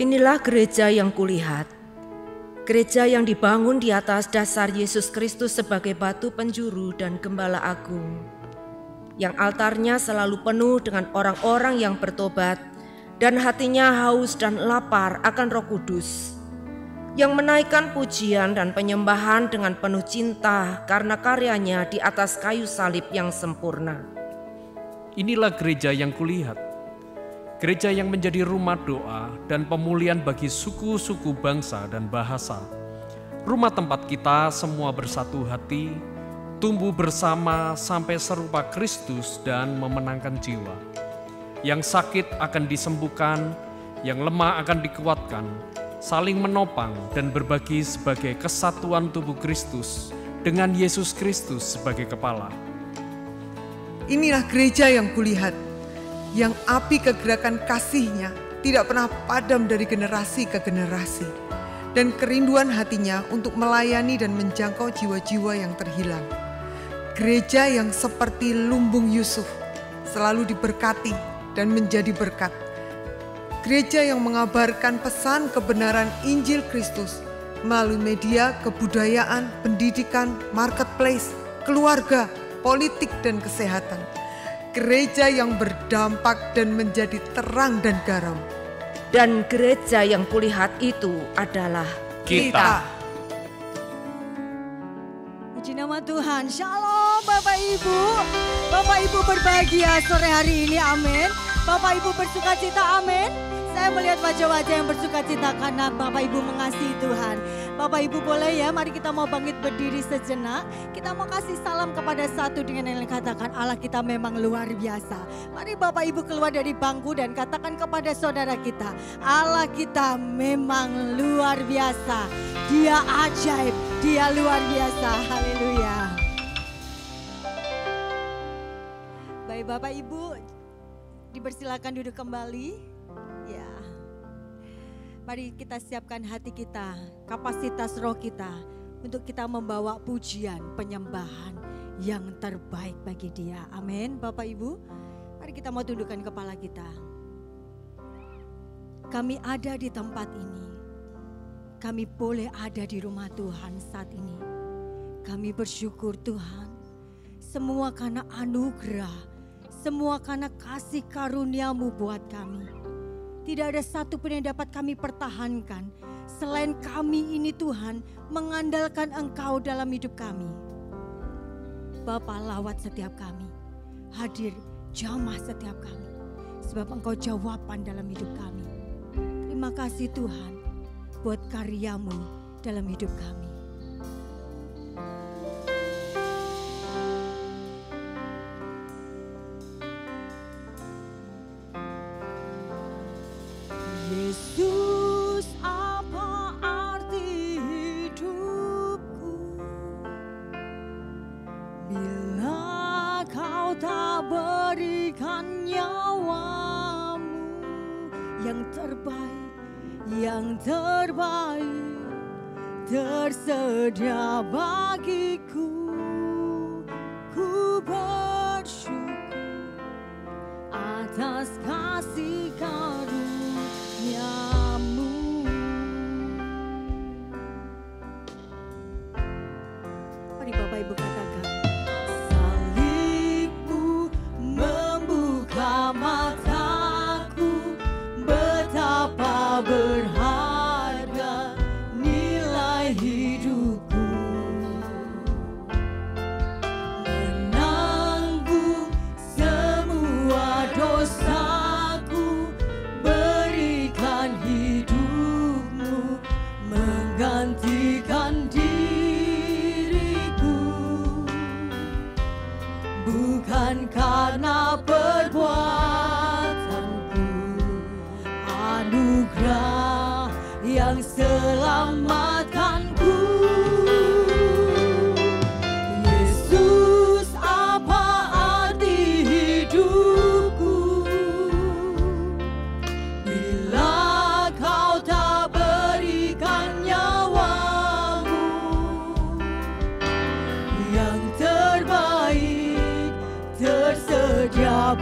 Inilah gereja yang kulihat, gereja yang dibangun di atas dasar Yesus Kristus sebagai batu penjuru dan gembala agung, yang altarnya selalu penuh dengan orang-orang yang bertobat dan hatinya haus dan lapar akan Roh Kudus, yang menaikkan pujian dan penyembahan dengan penuh cinta karena karyanya di atas kayu salib yang sempurna. Inilah gereja yang kulihat, gereja yang menjadi rumah doa dan pemulihan bagi suku-suku bangsa dan bahasa. Rumah tempat kita semua bersatu hati, tumbuh bersama sampai serupa Kristus dan memenangkan jiwa. Yang sakit akan disembuhkan, yang lemah akan dikuatkan, saling menopang dan berbagi sebagai kesatuan tubuh Kristus dengan Yesus Kristus sebagai kepala. Inilah gereja yang kulihat, yang api kegerakan kasih-Nya tidak pernah padam dari generasi ke generasi, dan kerinduan hatinya untuk melayani dan menjangkau jiwa-jiwa yang terhilang. Gereja yang seperti lumbung Yusuf, selalu diberkati dan menjadi berkat. Gereja yang mengabarkan pesan kebenaran Injil Kristus melalui media, kebudayaan, pendidikan, marketplace, keluarga, politik, dan kesehatan. Gereja yang berdampak dan menjadi terang dan garam. Dan gereja yang kulihat itu adalah Kita. Puji nama Tuhan. Shalom Bapak Ibu. Bapak Ibu berbahagia sore hari ini, amin. Bapak Ibu bersukacita, amin. Saya melihat wajah-wajah yang bersukacita karena Bapak Ibu mengasihi Tuhan. Bapak Ibu boleh ya, mari kita mau bangkit berdiri sejenak. Kita mau kasih salam kepada satu dengan yang katakan Allah kita memang luar biasa. Mari Bapak Ibu keluar dari bangku dan katakan kepada saudara kita, Allah kita memang luar biasa. Dia ajaib, dia luar biasa. Haleluya. Baik Bapak Ibu, dipersilakan duduk kembali. Ya, mari kita siapkan hati kita, kapasitas roh kita untuk kita membawa pujian, penyembahan yang terbaik bagi Dia. Amin. Bapak Ibu, mari kita mau tundukkan kepala kita. Kami ada di tempat ini. Kami boleh ada di rumah Tuhan saat ini. Kami bersyukur Tuhan, semua karena anugerah, semua karena kasih karunia-Mu buat kami. Tidak ada satu pun yang dapat kami pertahankan selain kami ini Tuhan mengandalkan Engkau dalam hidup kami. Bapa lawat setiap kami, hadir jamah setiap kami, sebab Engkau jawaban dalam hidup kami. Terima kasih Tuhan buat karya-Mu dalam hidup kami. Yesus, apa arti hidupku bila Kau tak berikan nyawa-Mu yang terbaik tersedia bagiku. Ku bersyukur atas kasih karunia-Mu. Mari Bapak Ibu katakan, salib-Mu membuka mataku, betapa berharga nilai hidupku. Menanggung semua dosaku, berikan hidup-Mu menggantikan diriku. Bukan karena perbuatanku, anugerah yang selamatkanku. Yesus, apa arti hidupku bila Kau tak berikan nyawa-Mu yang terbaik tersedia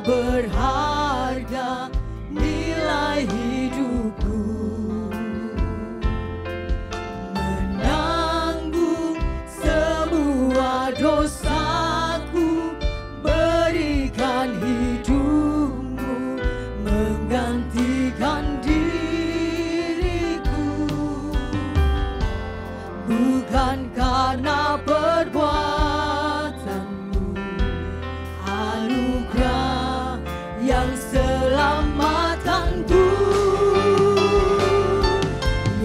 berharga nilai hidupku, menanggung semua dosaku, berikan hidupmu menggantikan diriku, bukan karena perbuatanmu, anugerah yang selamatkanku.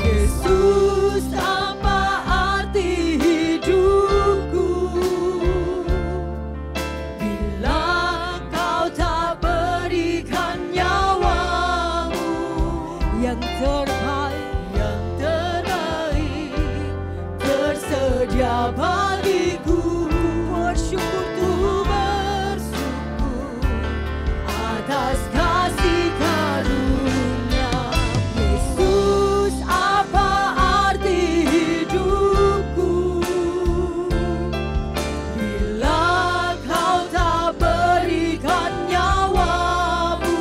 Yesus, apa arti hidupku bila kau tak berikan nyawamu yang terbaik, tersedia bagiku. Bersyukur atas kasih karunia. Yesus, apa arti hidupku bila kau tak berikan nyawamu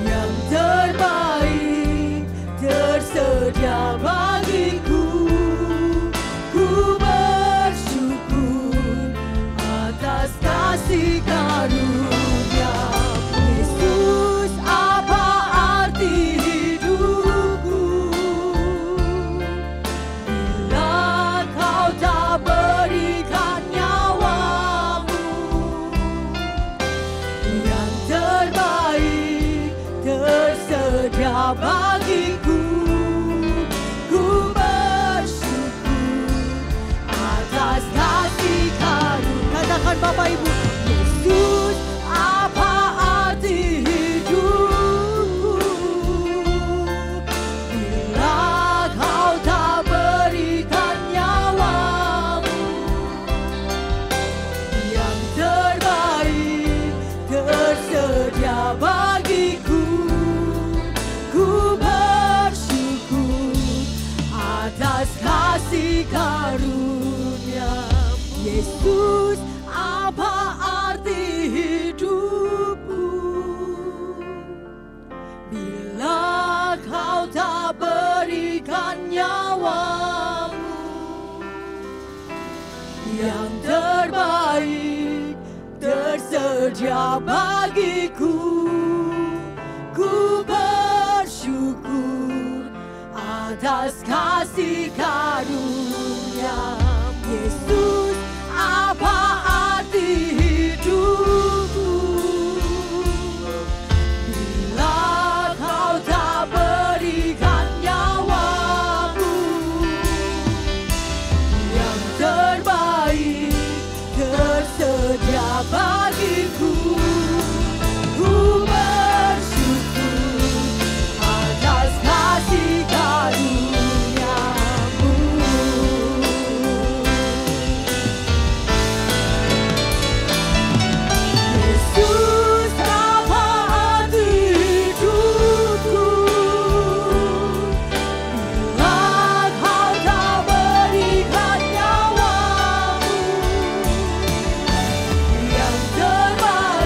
yang terbaik, tersedia bagiku. Ku bersyukur atas kasih karunia. Yesus, apa arti hidupku bila kau tak berikan nyawamu yang terbaik, tersedia bagiku. Ku bersyukur atas kasih karunia. Katakan Bapak Ibu, Yesus, apa arti hidupku bila kau tak berikan nyawamu yang terbaik, tersedia bagiku. Ku bersyukur atas kasih karunia. Yesus, apa arti hidupku bila kau tak berikan nyawamu yang terbaik, tersedia bagiku. Ku bersyukur atas kasih karunia. Yesus, apa arti hidupku bila kau tak berikan nyawamu yang terbaik, tersedia bagiku. Ku bersyukur atas kasih karunia-Mu. Yesus, apa arti hidupku bila kau tak berikan nyawamu yang terbaik,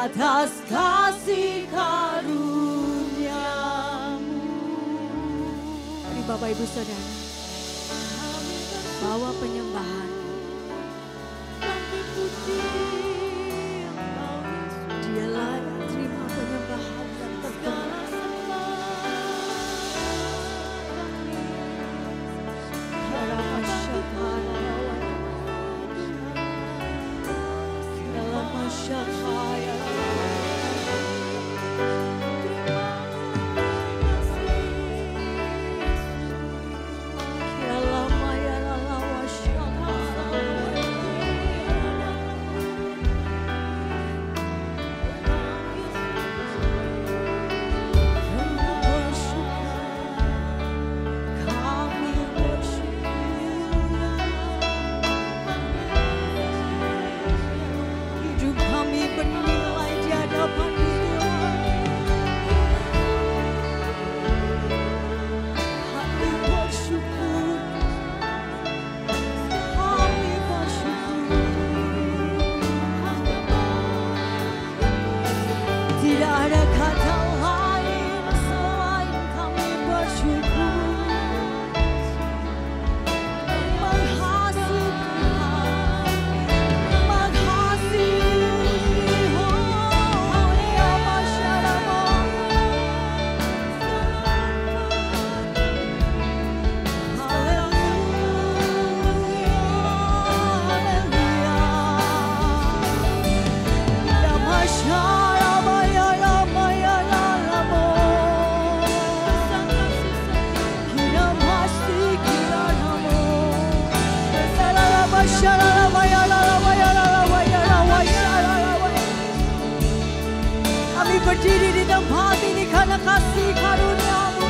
atas kasih karuniamu. Mari Bapak Ibu Saudara, bawa penyembahan. Dialah yang terima penyembahan dan pertolongan. Berdiri di tempat ini karena kasih karunia-Mu.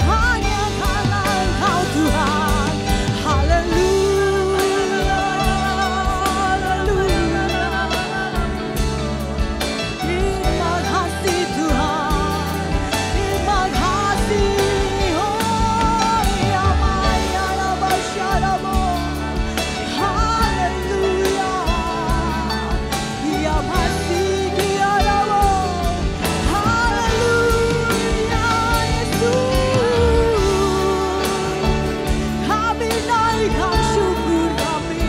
Hanya karena Engkau Tuhan. Haleluya, haleluya. Terima kasih Tuhan, terima kasih. Oh ya Maya la basyaramu. Haleluya. Ya masih diadamu. Haleluya Yesus. Kami naikkan syukur kami.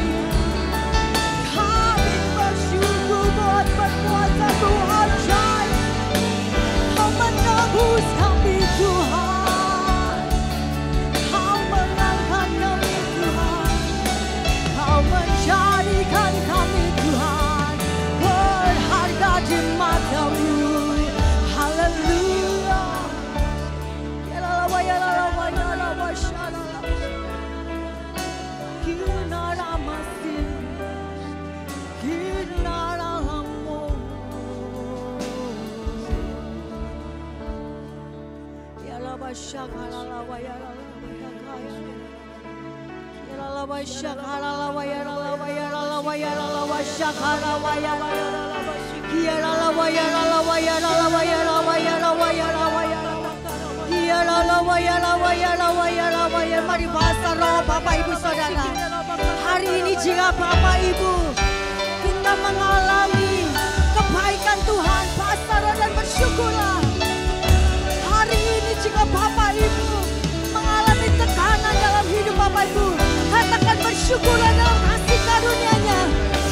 Kami bersyukur buat perbuatan-Mu ajaib. Kau menebus kami Tuhan. Kau mengangkat kami Tuhan. Kau menjadikan kami Tuhan berharga di mata-Mu. Haleluya. Yalala yalala yalala shalala. Kinara masih, kinara hamu. Yalala shakala wa yalala kaya. Yalala wa shakala wa yalala wa yalala wa yalala wa shakala wa yalala. Yalala wa yalala wa yalala wa yalala wa yalala wa yalala wa yalala. Yalala wa yalala wa yalala wa yalala wa yalala. Mari bahasa roh Bapak Ibu Saudara. Hari ini jika Bapak Ibu kita mengalami kebaikan Tuhan, pasrah dan bersyukurlah. Hari ini jika Bapak Ibu mengalami tekanan dalam hidup Bapak Ibu, katakan bersyukurlah dalam kasih karunia-Nya.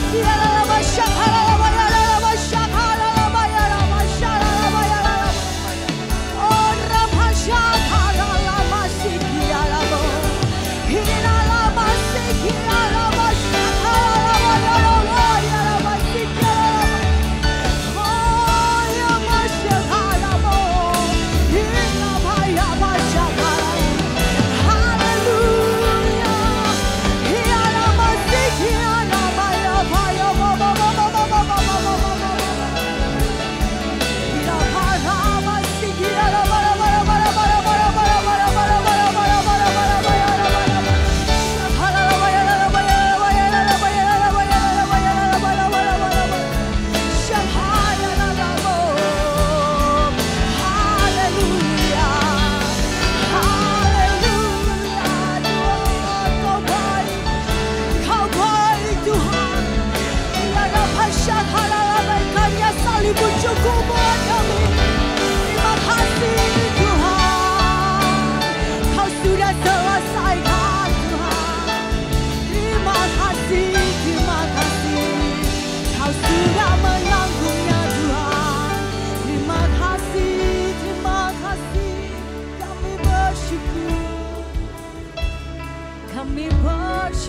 Yalala wa shakala wa yalala wa shakala wa yalala wa shalala wa yalala. Oh rabashakala la masikiala mo. Hilala masikiala wa shakala wa yalala wa yalala masikiala. Oh ya mashakala mo. Hilala ya mashakala. Hallelujah. Hilala masikiala.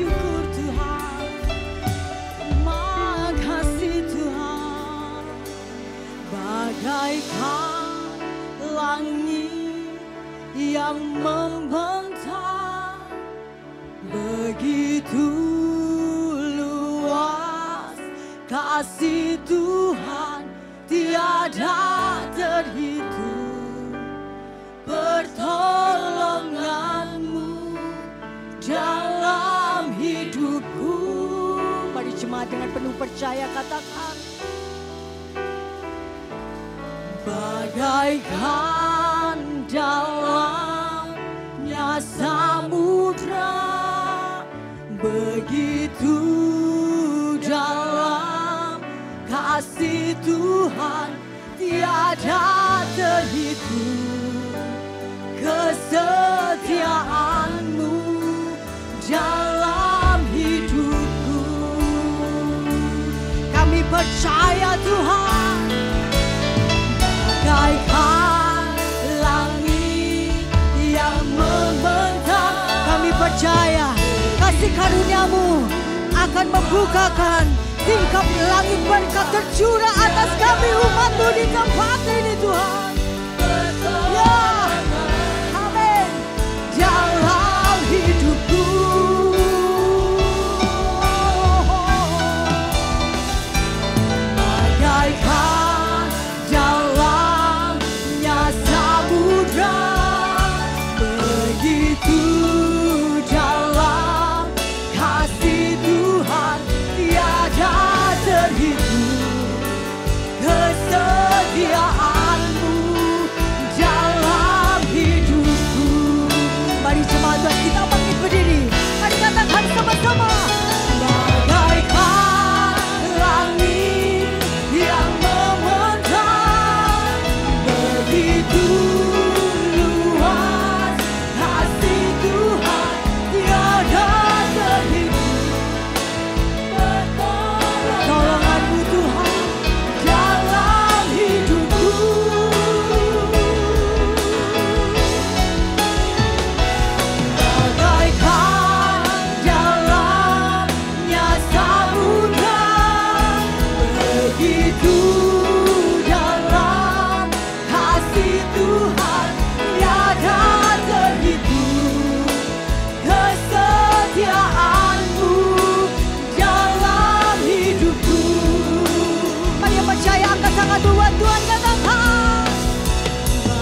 bersyukur Tuhan. Terima kasih Tuhan. Bagaikan langit yang membentang, begitu luas kasih Tuhan, tiada terhitung. Pertolonganmu dalam hidupku. Mari jemaat dengan penuh percaya katakan. Bagaikan dalamnya samudra, begitu dalam kasih Tuhan, tiada terhitung. Kesetiaanmu dalam hidupku. Kami percaya Tuhan. Bagaikan langit yang membentang, kami percaya kasih karuniamu akan membukakan tingkap langit berkat tercurah atas kami umatmu di tempat ini Tuhan. Ya, amin. Dalam hidupku. Bagaikan dalamnya samudra, begitu dalam kasih Tuhan, tiada terhitung. Kesetiaanmu dalam hidupku. Mari jemaat kita bangkit berdiri. Mari katakan sama-sama. Bagaikan langit yang membentang, begitu luas kasih Tuhan, tiada terhitung. Pertolonganmu Tuhan dalam hidupku. Bagaikan dalamnya samudra, begitu dalam kasih Tuhan, tiada terhitung. Kesetiaanmu dalam hidupku. Mari yang percaya angkat tangan buat Tuhan, katakan.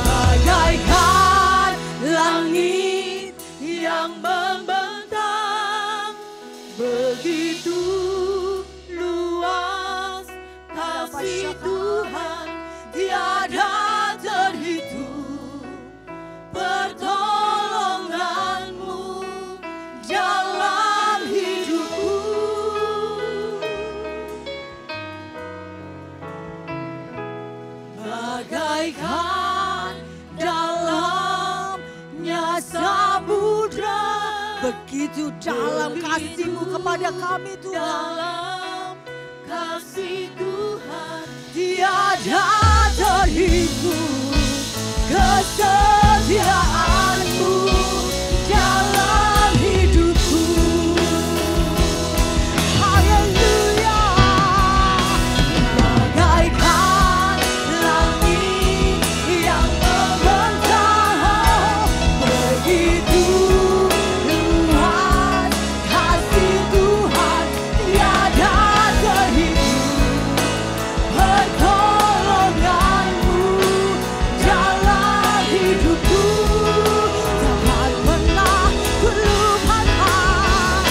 Bagaikan langit yang membentang, begitu luas kasih Tuhan, tiada terhitung. Pertolonganmu dalam hidupku. Bagaikan dalamnya samudra, begitu dalam kasih-Mu kepada kami Tuhan. Dalam kasih Tuhan, tiada terhitung. Kesetiaanmu dalam hidupku. Haleluya. Bagaikan langit yang membentang, begitu luas kasih Tuhan, tiada terhitung. Pertolonganmu dalam hidupku, takkan pernah ku lupakan.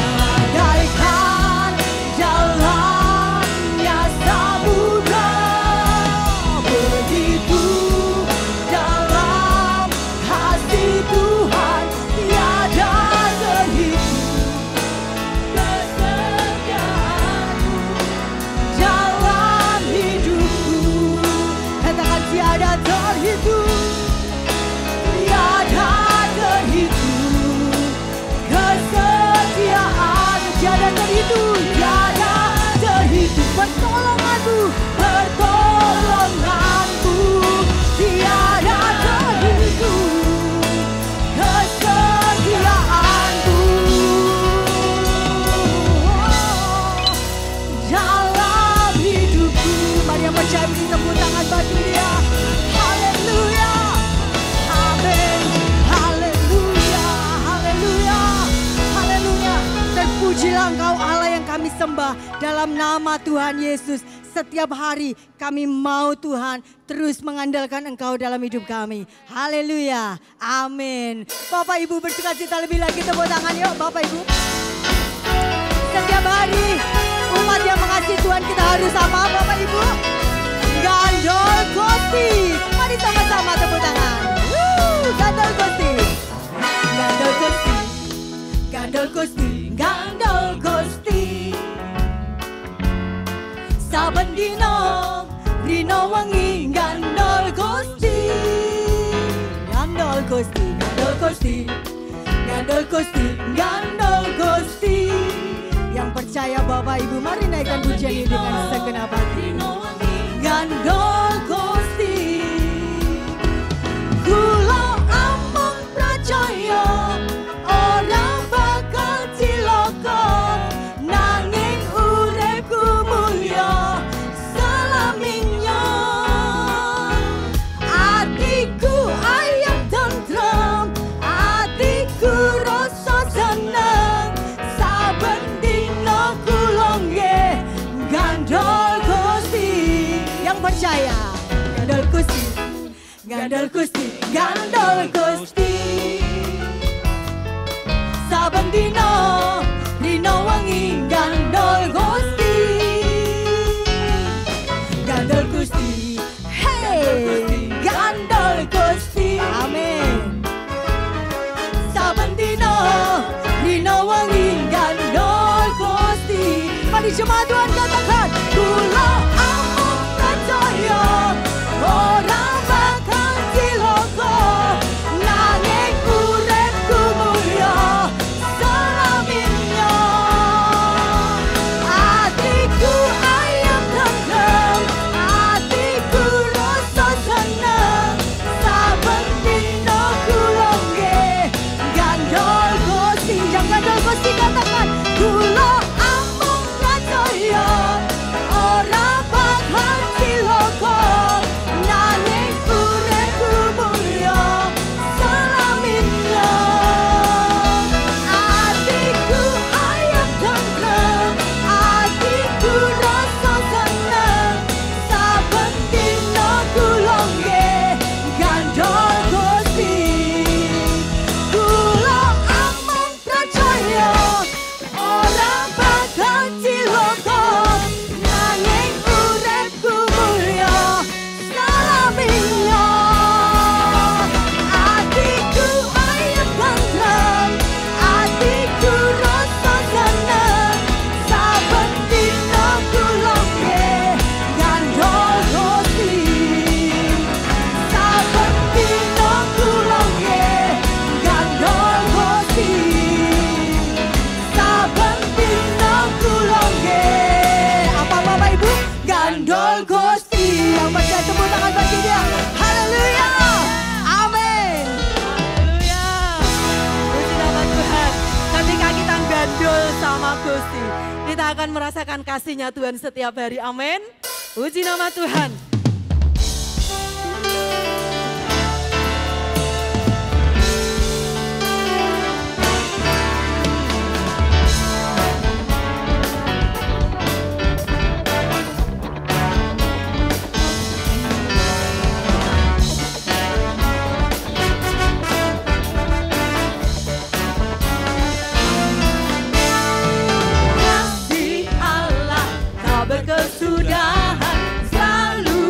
Bagaikan dalamnya samudra, begitu dalam kasih Tuhan, tiada terhitung. Kesetiaanmu dalam hidupku, katakan tiada terhitung. Tiada terhitung. Kesetiaan tiada terhitung. Tiada terhitung. Pertolonganmu, pertolonganmu tiada terhitung. Kesetiaanmu kami sembah dalam nama Tuhan Yesus. Setiap hari kami mau Tuhan terus mengandalkan Engkau dalam hidup kami. Haleluya. Amin. Bapak Ibu bersukacita lebih lagi, tepuk tangan yuk Bapak Ibu. Setiap hari umat yang mengasihi Tuhan kita harus sama Bapak Ibu. Gandol Gusti. Mari sama-sama tepuk tangan. Gandol Gusti. Gandol Gusti. Gandol Gusti. Gandol Gusti. Saben dino rino wengi gandol Gusti. Gandol Gusti. Gandol Gusti. Gandol Gusti. Gandol Gusti. Yang percaya Bapak Ibu, mari naikkan pujian ini dengan segenap hati. Gandol Gusti. Kula amung percaya ora bakal cilaka, nanging uripku mulya selaminya. Atiku ayam tentrem, atiku rasa seneng, saben dina kula nggih gandol Gusti. Yang percaya gandol Gusti. Gandol Gusti, gandol Gusti. Saben dino rino wengi gandol Gusti. Gandol Gusti. Hey, gandol Gusti. Amin. Saben dino rino wengi gandol Gusti. Mari jemaat Tuhan katakan, kula amung percaya ora bakal cilaka, nanging uripku mulya selaminya. Atiku ayam tentrem, atiku rasa seneng, saben dina kula nggih gandol Gusti. Yang gandol Gusti katakan, kula amung percaya ora bakal cilaka, nanging uripku mulya selaminya. Atiku ayam tentrem, atiku rasa seneng, saben dina kula nggih gandol Gusti. Kula amung percaya ora bakal cilaka, nanging uripku mulya selaminya. Atiku ayam tentrem, atiku rasa seneng, saben dina kula nggih gandol Gusti. Saben dina kula nggih gandol Gusti. Saben dina kula nggih apa Bapak Ibu? Gandol Gusti. Yang percaya tepuk tangan bagi Dia. Haleluya. Amin. Haleluya. Puji nama Tuhan. Ketika kita gandol sama Gusti, kita akan merasakan kasih-Nya Tuhan setiap hari. Amin. Puji nama Tuhan. Kasih Allah tak berkesudahan, selalu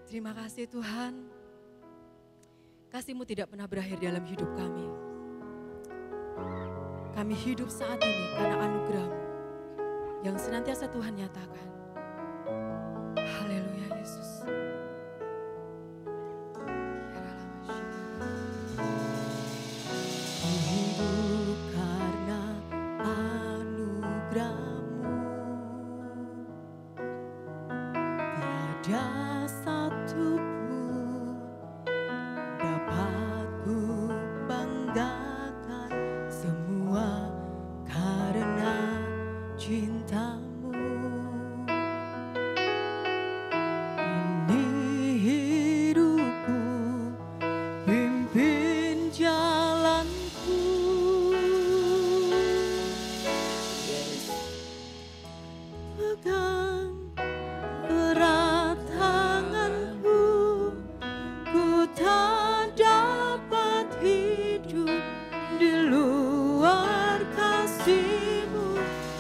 Terima kasih Tuhan. Kasih-Mu tidak pernah berakhir dalam hidup kami. Kami hidup saat ini karena anugerah-Mu yang senantiasa Tuhan nyatakan. Haleluya Yesus. Hidup karena anugerah-Mu, tiada satu pun dapat ku banggakan, semua karena cinta-Mu. Ini hidupku, pimpin jalanku. Pegang erat tanganku, ku tak dapat hidup di luar kasih-Mu.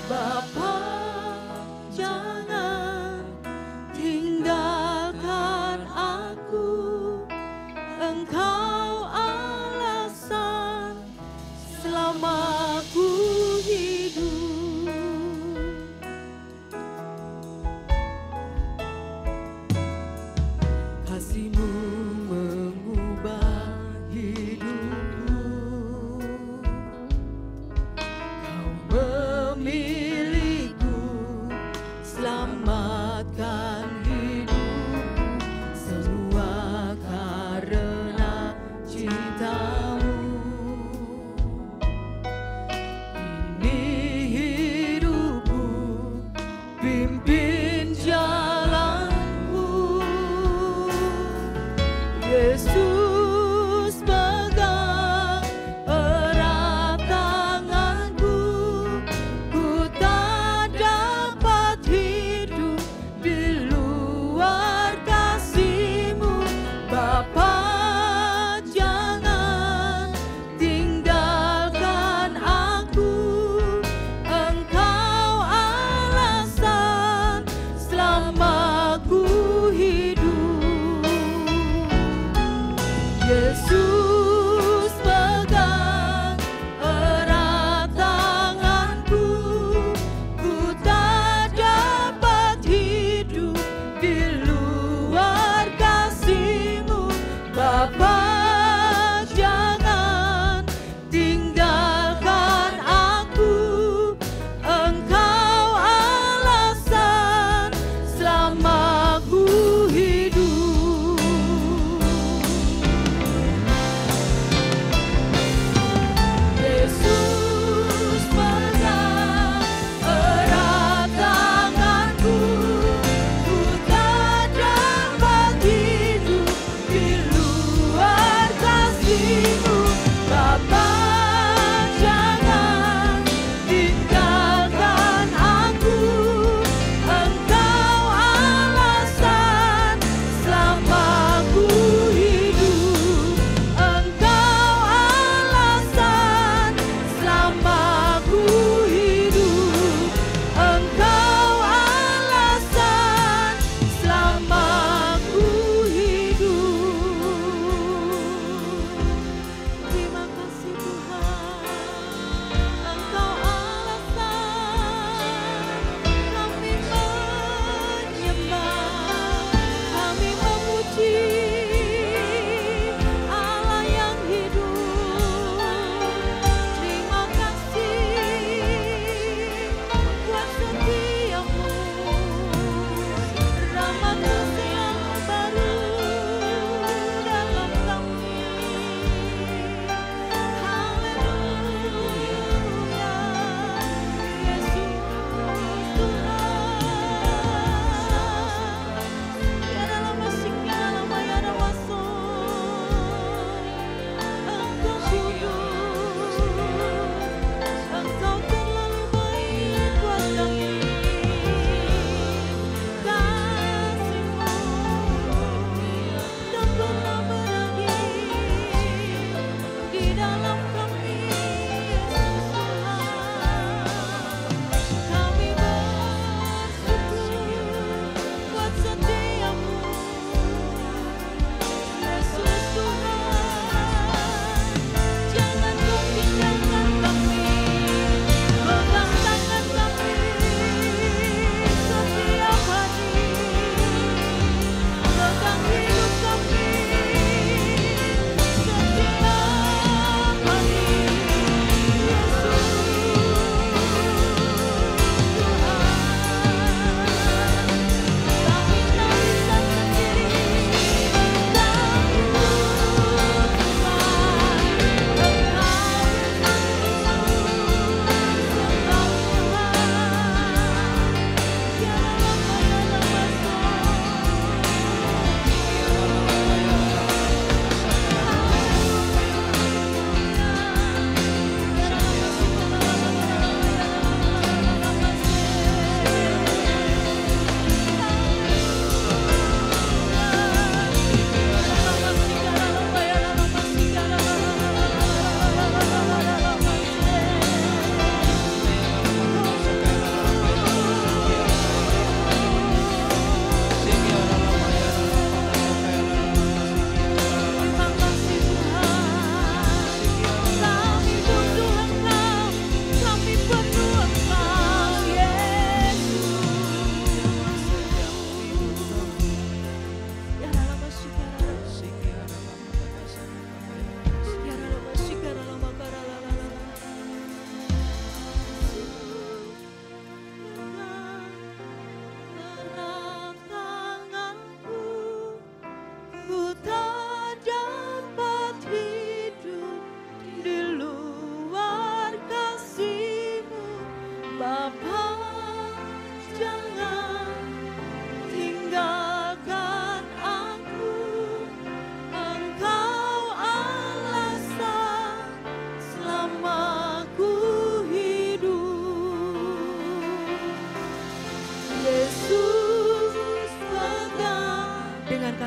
Bapa, jangan tinggalkan aku, Engkau alasan selama ku hidup.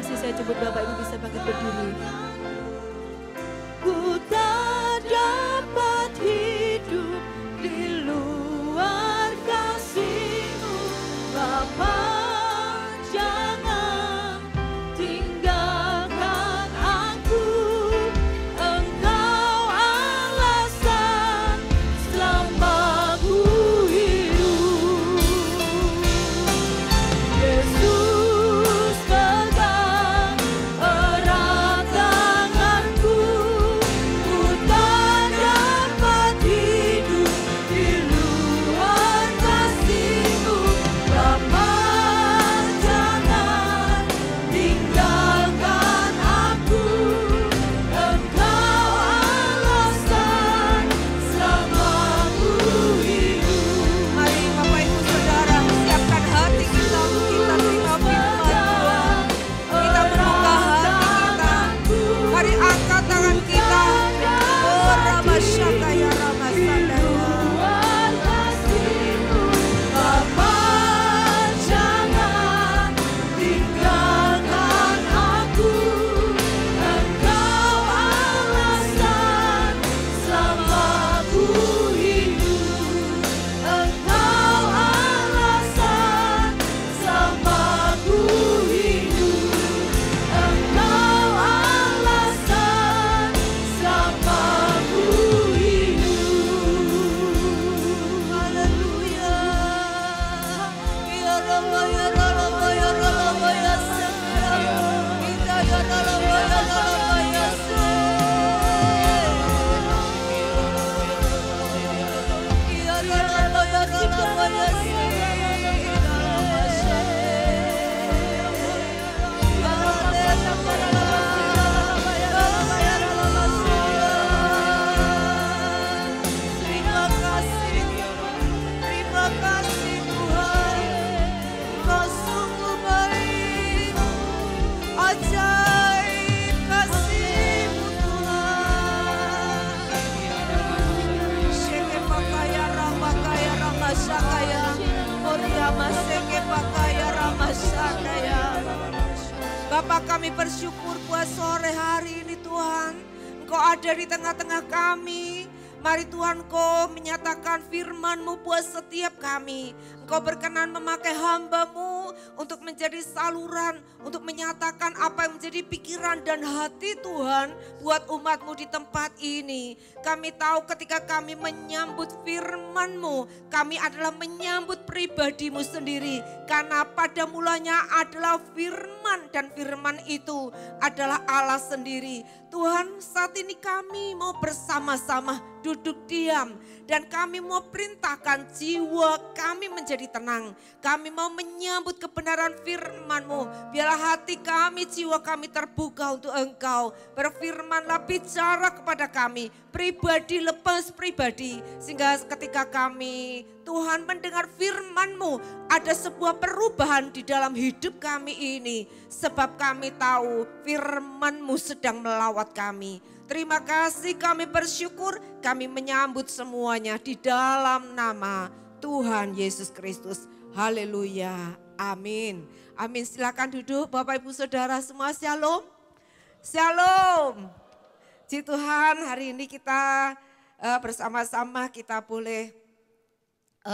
kasih, saya jemput Bapak Ibu bisa bangkit berdiri. Ku tak dapat hidup di luar kasih-Mu, Bapa. Jangan tinggalkan aku, Engkau alasan selama ku hidup. Yesus pegang erat tanganku, ku tak dapat hidup di luar kasih-Mu, Bapa. Jangan tinggalkan aku, Engkau alasan selama ku hidup. Mari Bapak Ibu Saudara, siapkan hati kita untuk kita terima firman Tuhan. Kita membuka hati kita. Mari angkat tangan kita. Oh Rama Syakaya Rama Sandaya. Bapa, jangan tinggalkan aku, Engkau alasan selama ku hidup. Engkau alasan selama ku hidup. Engkau alasan selama ku hidup. Haleluya. Ya Rama, ya Rama, ya Rama, ya Sangha. Kita ya Rama, ya Rama, ya Ya Rama, ya Rama, ya Terima kasih, terima kasih Tuhan. Kau sungguh baik, ajaib kasih-Mu Tuhan. Sheke pakaya rama kaya rama syakaya, Oriama seke pakaya rama syakaya. Bapak, kami bersyukur buat sore hari ini Tuhan. Engkau ada di tengah-tengah kami. Mari Tuhan, Kau menyatakan firman-Mu buat setiap kami. Engkau berkenan memakai hamba-Mu untuk menjadi saluran, untuk menyatakan apa yang menjadi pikiran dan hati Tuhan buat umat-Mu di tempat ini. Kami tahu ketika kami menyambut firman-Mu, kami adalah menyambut pribadi-Mu sendiri. Karena pada mulanya adalah firman dan firman itu adalah Allah sendiri. Tuhan, saat ini kami mau bersama-sama duduk diam dan kami mau perintahkan jiwa kami menjadi tenang. Kami mau menyambut kebenaran firman-Mu. Biarlah hati kami, jiwa kami terbuka untuk Engkau. Berfirmanlah, bicara kepada kami, pribadi lepas pribadi. Sehingga ketika kami, Tuhan, mendengar firman-Mu, ada sebuah perubahan di dalam hidup kami ini. Sebab kami tahu firman-Mu sedang melawat kami. Terima kasih, kami bersyukur, kami menyambut semuanya di dalam nama Tuhan Yesus Kristus. Haleluya, amin. Amin, silakan duduk Bapak Ibu Saudara semua, shalom. Shalom. Puji Tuhan, hari ini kita bersama-sama kita boleh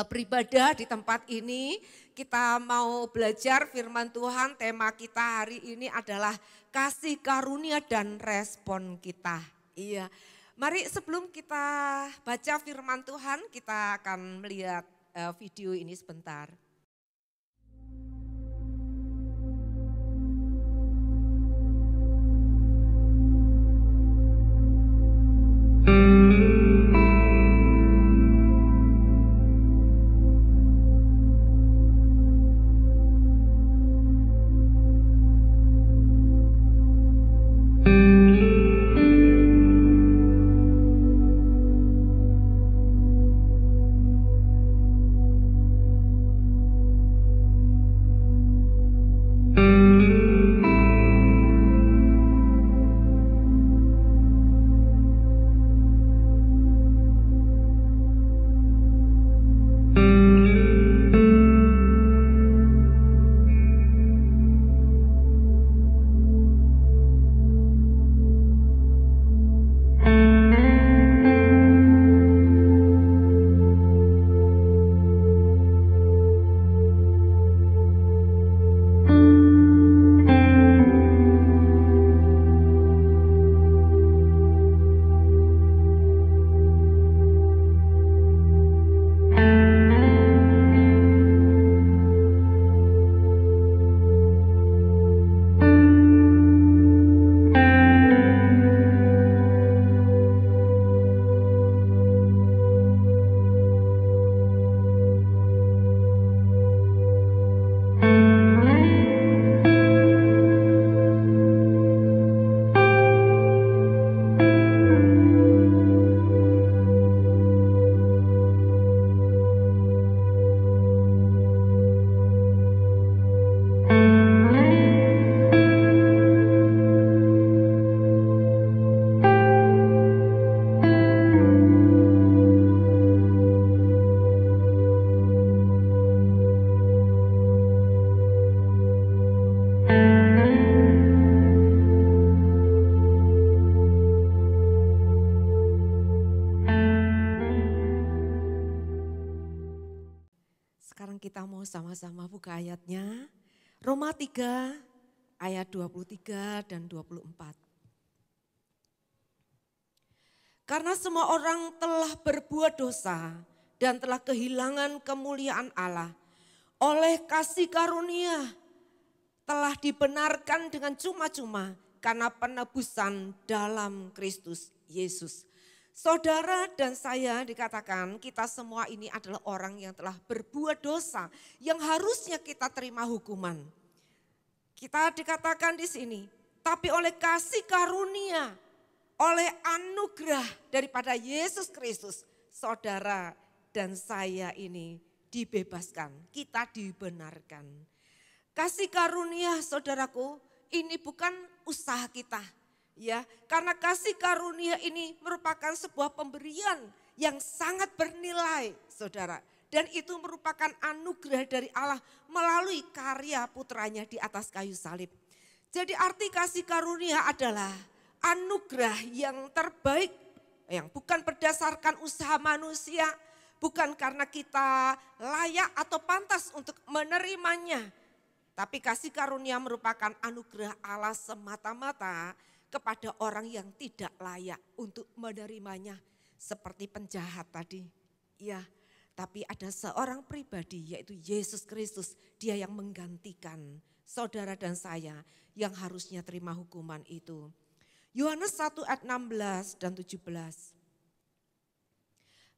beribadah di tempat ini. Kita mau belajar firman Tuhan. Tema kita hari ini adalah kasih karunia dan respon kita. Iya. Mari sebelum kita baca firman Tuhan, kita akan melihat video ini sebentar. mau sama-sama buka ayatnya. Roma 3 ayat 23 dan 24. Karena semua orang telah berbuat dosa dan telah kehilangan kemuliaan Allah. Oleh kasih karunia telah dibenarkan dengan cuma-cuma karena penebusan dalam Kristus Yesus. Saudara dan saya dikatakan kita semua ini adalah orang yang telah berbuat dosa yang harusnya kita terima hukuman. Kita dikatakan di sini, tapi oleh kasih karunia, oleh anugerah daripada Yesus Kristus, saudara dan saya ini dibebaskan, kita dibenarkan. Kasih karunia saudaraku, ini bukan usaha kita. Ya, karena kasih karunia ini merupakan sebuah pemberian yang sangat bernilai, saudara. Dan itu merupakan anugerah dari Allah melalui karya putranya di atas kayu salib. Jadi arti kasih karunia adalah anugerah yang terbaik, yang bukan berdasarkan usaha manusia, bukan karena kita layak atau pantas untuk menerimanya. Tapi kasih karunia merupakan anugerah Allah semata-mata kepada orang yang tidak layak untuk menerimanya. Seperti penjahat tadi. Ya, tapi ada seorang pribadi yaitu Yesus Kristus. Dia yang menggantikan saudara dan saya yang harusnya terima hukuman itu. Yohanes 1 ayat 16 dan 17.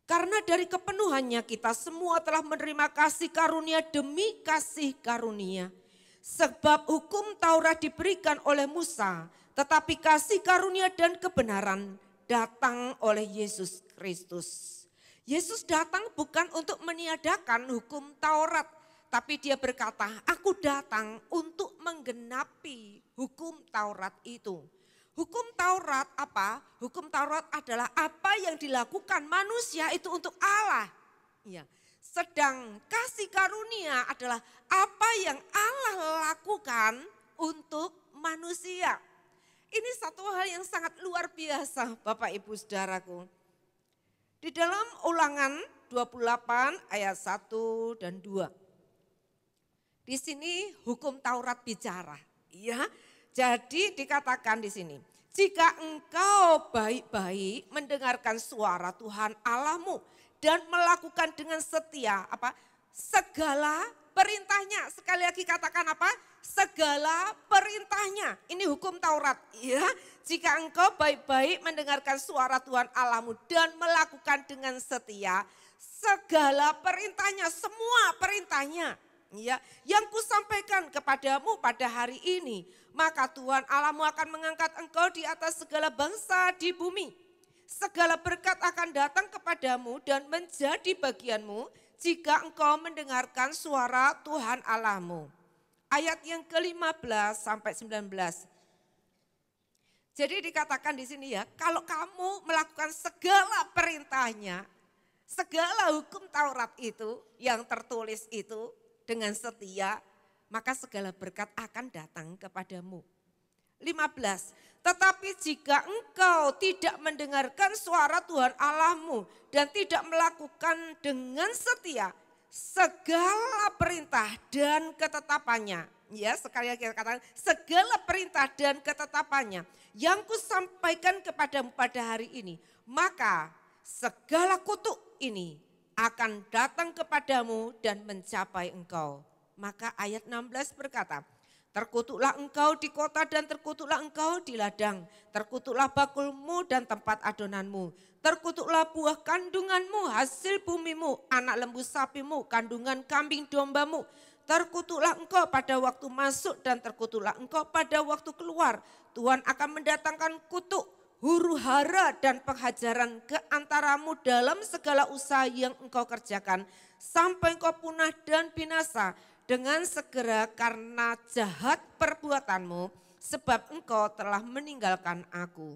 Karena dari kepenuhannya kita semua telah menerima kasih karunia demi kasih karunia. Sebab hukum Taurat diberikan oleh Musa, tetapi kasih karunia dan kebenaran datang oleh Yesus Kristus. Yesus datang bukan untuk meniadakan hukum Taurat, tapi dia berkata, aku datang untuk menggenapi hukum Taurat itu. Hukum Taurat apa? Hukum Taurat adalah apa yang dilakukan manusia itu untuk Allah. Ya. Sedang kasih karunia adalah apa yang Allah lakukan untuk manusia. Ini satu hal yang sangat luar biasa Bapak Ibu Saudaraku. Di dalam Ulangan 28 ayat 1 dan 2. Di sini hukum Taurat bicara. Ya, jadi dikatakan di sini, jika engkau baik-baik mendengarkan suara Tuhan Allahmu dan melakukan dengan setia apa? Segala perintahnya. Sekali lagi katakan apa? Segala perintahnya. Ini hukum Taurat. Ya, jika engkau baik-baik mendengarkan suara Tuhan Allahmu dan melakukan dengan setia segala perintahnya, semua perintahnya. Ya, yang kusampaikan kepadamu pada hari ini, maka Tuhan Allahmu akan mengangkat engkau di atas segala bangsa di bumi. Segala berkat akan datang kepadamu dan menjadi bagianmu jika engkau mendengarkan suara Tuhan Allahmu. Ayat yang ke-15 sampai 19. Jadi dikatakan di sini ya, kalau kamu melakukan segala perintahnya, segala hukum Taurat itu yang tertulis itu dengan setia, maka segala berkat akan datang kepadamu. 15. Tetapi jika engkau tidak mendengarkan suara Tuhan Allahmu dan tidak melakukan dengan setia segala perintah dan ketetapannya. Ya, sekali lagi katakan segala perintah dan ketetapannya yang kusampaikan kepadamu pada hari ini, maka segala kutuk ini akan datang kepadamu dan mencapai engkau. Maka ayat 16 berkata, terkutuklah engkau di kota dan terkutuklah engkau di ladang. Terkutuklah bakulmu dan tempat adonanmu. Terkutuklah buah kandunganmu, hasil bumimu, anak lembu sapimu, kandungan kambing dombamu. Terkutuklah engkau pada waktu masuk dan terkutuklah engkau pada waktu keluar. Tuhan akan mendatangkan kutuk, huru hara dan penghajaran ke antaramu dalam segala usaha yang engkau kerjakan. Sampai engkau punah dan binasa dengan segera karena jahat perbuatanmu, sebab engkau telah meninggalkan aku.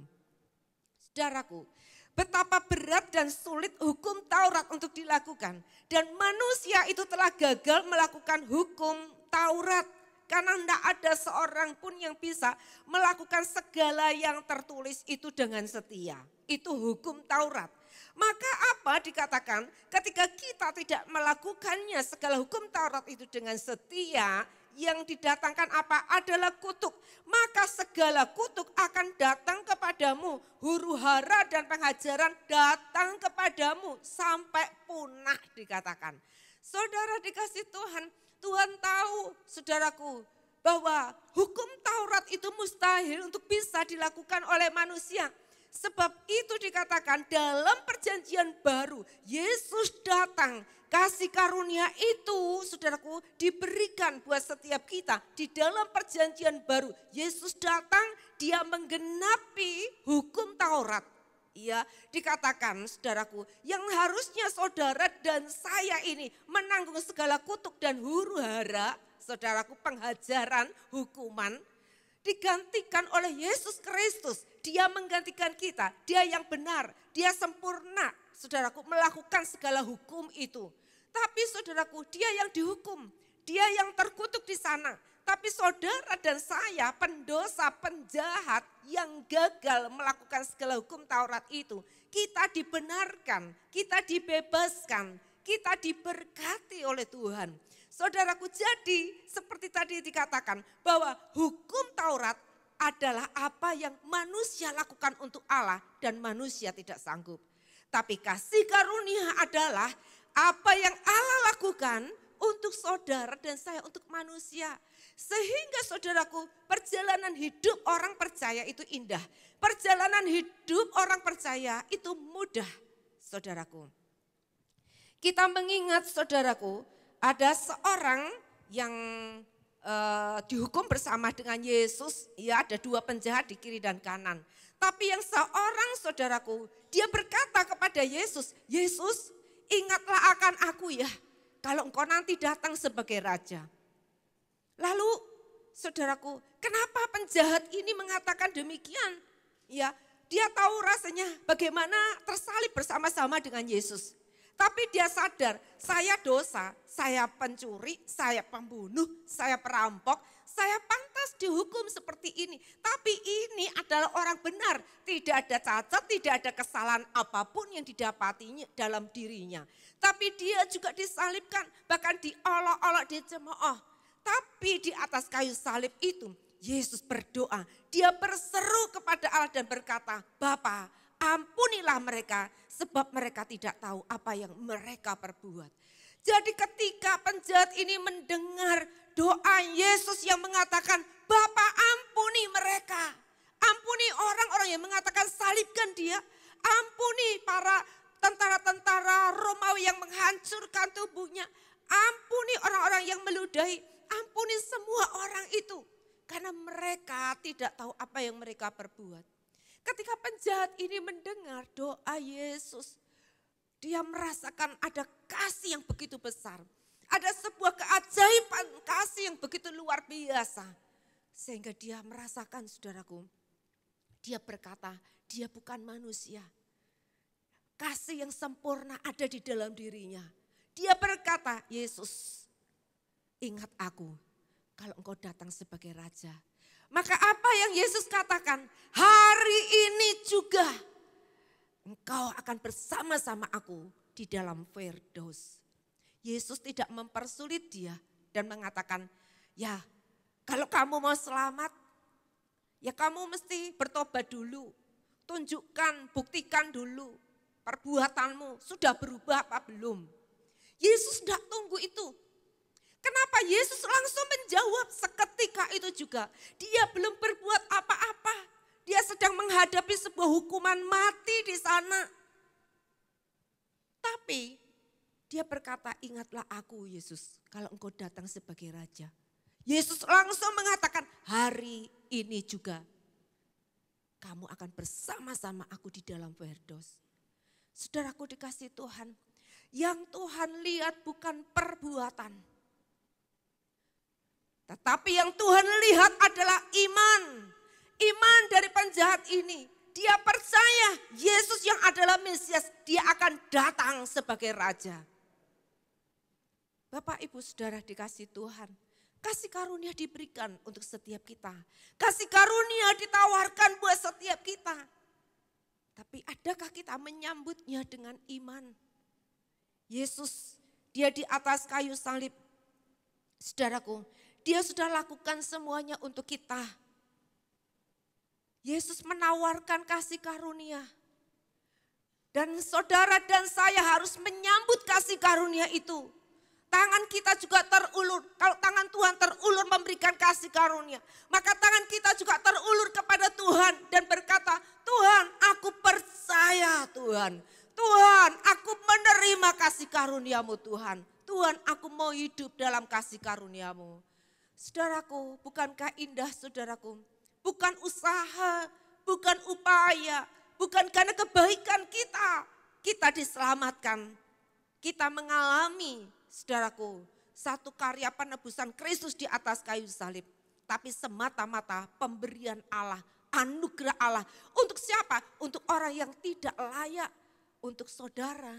Saudaraku, betapa berat dan sulit hukum Taurat untuk dilakukan. Dan manusia itu telah gagal melakukan hukum Taurat. Karena tidak ada seorang pun yang bisa melakukan segala yang tertulis itu dengan setia. Itu hukum Taurat. Maka apa dikatakan ketika kita tidak melakukannya segala hukum Taurat itu dengan setia, yang didatangkan apa adalah kutuk. Maka segala kutuk akan datang kepadamu. Huru hara dan pengajaran datang kepadamu sampai punah dikatakan. Saudara dikasih Tuhan, Tuhan tahu saudaraku bahwa hukum Taurat itu mustahil untuk bisa dilakukan oleh manusia. Sebab itu dikatakan dalam perjanjian baru Yesus datang. Kasih karunia itu saudaraku diberikan buat setiap kita. Di dalam perjanjian baru Yesus datang, dia menggenapi hukum Taurat. Ya, dikatakan saudaraku yang harusnya saudara dan saya ini menanggung segala kutuk dan huru hara, saudaraku penghajaran, hukuman, digantikan oleh Yesus Kristus. Dia menggantikan kita, dia yang benar, dia sempurna, saudaraku melakukan segala hukum itu. Tapi saudaraku dia yang dihukum, dia yang terkutuk di sana. Tapi saudara dan saya pendosa, penjahat yang gagal melakukan segala hukum Taurat itu. Kita dibenarkan, kita dibebaskan, kita diberkati oleh Tuhan. Saudaraku, jadi seperti tadi dikatakan bahwa hukum Taurat adalah apa yang manusia lakukan untuk Allah dan manusia tidak sanggup. Tapi kasih karunia adalah apa yang Allah lakukan untuk saudara dan saya, untuk manusia. Sehingga saudaraku, perjalanan hidup orang percaya itu indah. Perjalanan hidup orang percaya itu mudah, saudaraku. Kita mengingat saudaraku, ada seorang yang dihukum bersama dengan Yesus, ya ada dua penjahat di kiri dan kanan. Tapi yang seorang saudaraku, dia berkata kepada Yesus, Yesus ingatlah akan aku ya, kalau engkau nanti datang sebagai raja. Lalu saudaraku, kenapa penjahat ini mengatakan demikian? Ya, dia tahu rasanya bagaimana tersalib bersama-sama dengan Yesus. Tapi dia sadar, saya dosa, saya pencuri, saya pembunuh, saya perampok, saya pantas dihukum seperti ini. Tapi ini adalah orang benar, tidak ada cacat, tidak ada kesalahan apapun yang didapatinya dalam dirinya. Tapi dia juga disalibkan, bahkan diolok-olok, dicemooh. Tapi di atas kayu salib itu, Yesus berdoa, dia berseru kepada Allah dan berkata, Bapa, ampunilah mereka sebab mereka tidak tahu apa yang mereka perbuat. Jadi ketika penjahat ini mendengar doa Yesus yang mengatakan, Bapa ampuni mereka. Ampuni orang-orang yang mengatakan salibkan dia. Ampuni para tentara-tentara Romawi yang menghancurkan tubuhnya. Ampuni orang-orang yang meludahi. Ampuni semua orang itu. Karena mereka tidak tahu apa yang mereka perbuat. Ketika penjahat ini mendengar doa Yesus, dia merasakan ada kasih yang begitu besar. Ada sebuah keajaiban kasih yang begitu luar biasa. Sehingga dia merasakan, saudaraku, dia berkata, dia bukan manusia. Kasih yang sempurna ada di dalam dirinya. Dia berkata, Yesus, ingat aku kalau engkau datang sebagai raja. Maka apa yang Yesus katakan, hari ini juga engkau akan bersama-sama aku di dalam Firdaus. Yesus tidak mempersulit dia dan mengatakan, ya kalau kamu mau selamat, ya kamu mesti bertobat dulu. Tunjukkan, buktikan dulu perbuatanmu sudah berubah apa belum. Yesus tidak tunggu itu. Kenapa Yesus langsung menjawab seketika itu juga. Dia belum berbuat apa-apa. Dia sedang menghadapi sebuah hukuman mati di sana. Tapi dia berkata, ingatlah aku Yesus kalau engkau datang sebagai raja. Yesus langsung mengatakan, hari ini juga kamu akan bersama-sama aku di dalam Firdaus. Saudaraku dikasih Tuhan, yang Tuhan lihat bukan perbuatan. Tetapi yang Tuhan lihat adalah iman. Iman dari penjahat ini. Dia percaya Yesus yang adalah Mesias, dia akan datang sebagai raja. Bapak, Ibu, Saudara dikasih Tuhan. Kasih karunia diberikan untuk setiap kita. Kasih karunia ditawarkan buat setiap kita. Tapi adakah kita menyambutnya dengan iman? Yesus, dia di atas kayu salib. Saudaraku, dia sudah lakukan semuanya untuk kita. Yesus menawarkan kasih karunia. Dan saudara dan saya harus menyambut kasih karunia itu. Tangan kita juga terulur. Kalau tangan Tuhan terulur memberikan kasih karunia, maka tangan kita juga terulur kepada Tuhan dan berkata, Tuhan, aku percaya Tuhan. Tuhan, aku menerima kasih karuniamu Tuhan. Tuhan, aku mau hidup dalam kasih karuniamu. Saudaraku, bukankah indah saudaraku? Bukan usaha, bukan upaya, bukan karena kebaikan kita diselamatkan. Kita mengalami, saudaraku, satu karya penebusan Kristus di atas kayu salib. Tapi semata-mata pemberian Allah, anugerah Allah. Untuk siapa? Untuk orang yang tidak layak. Untuk saudara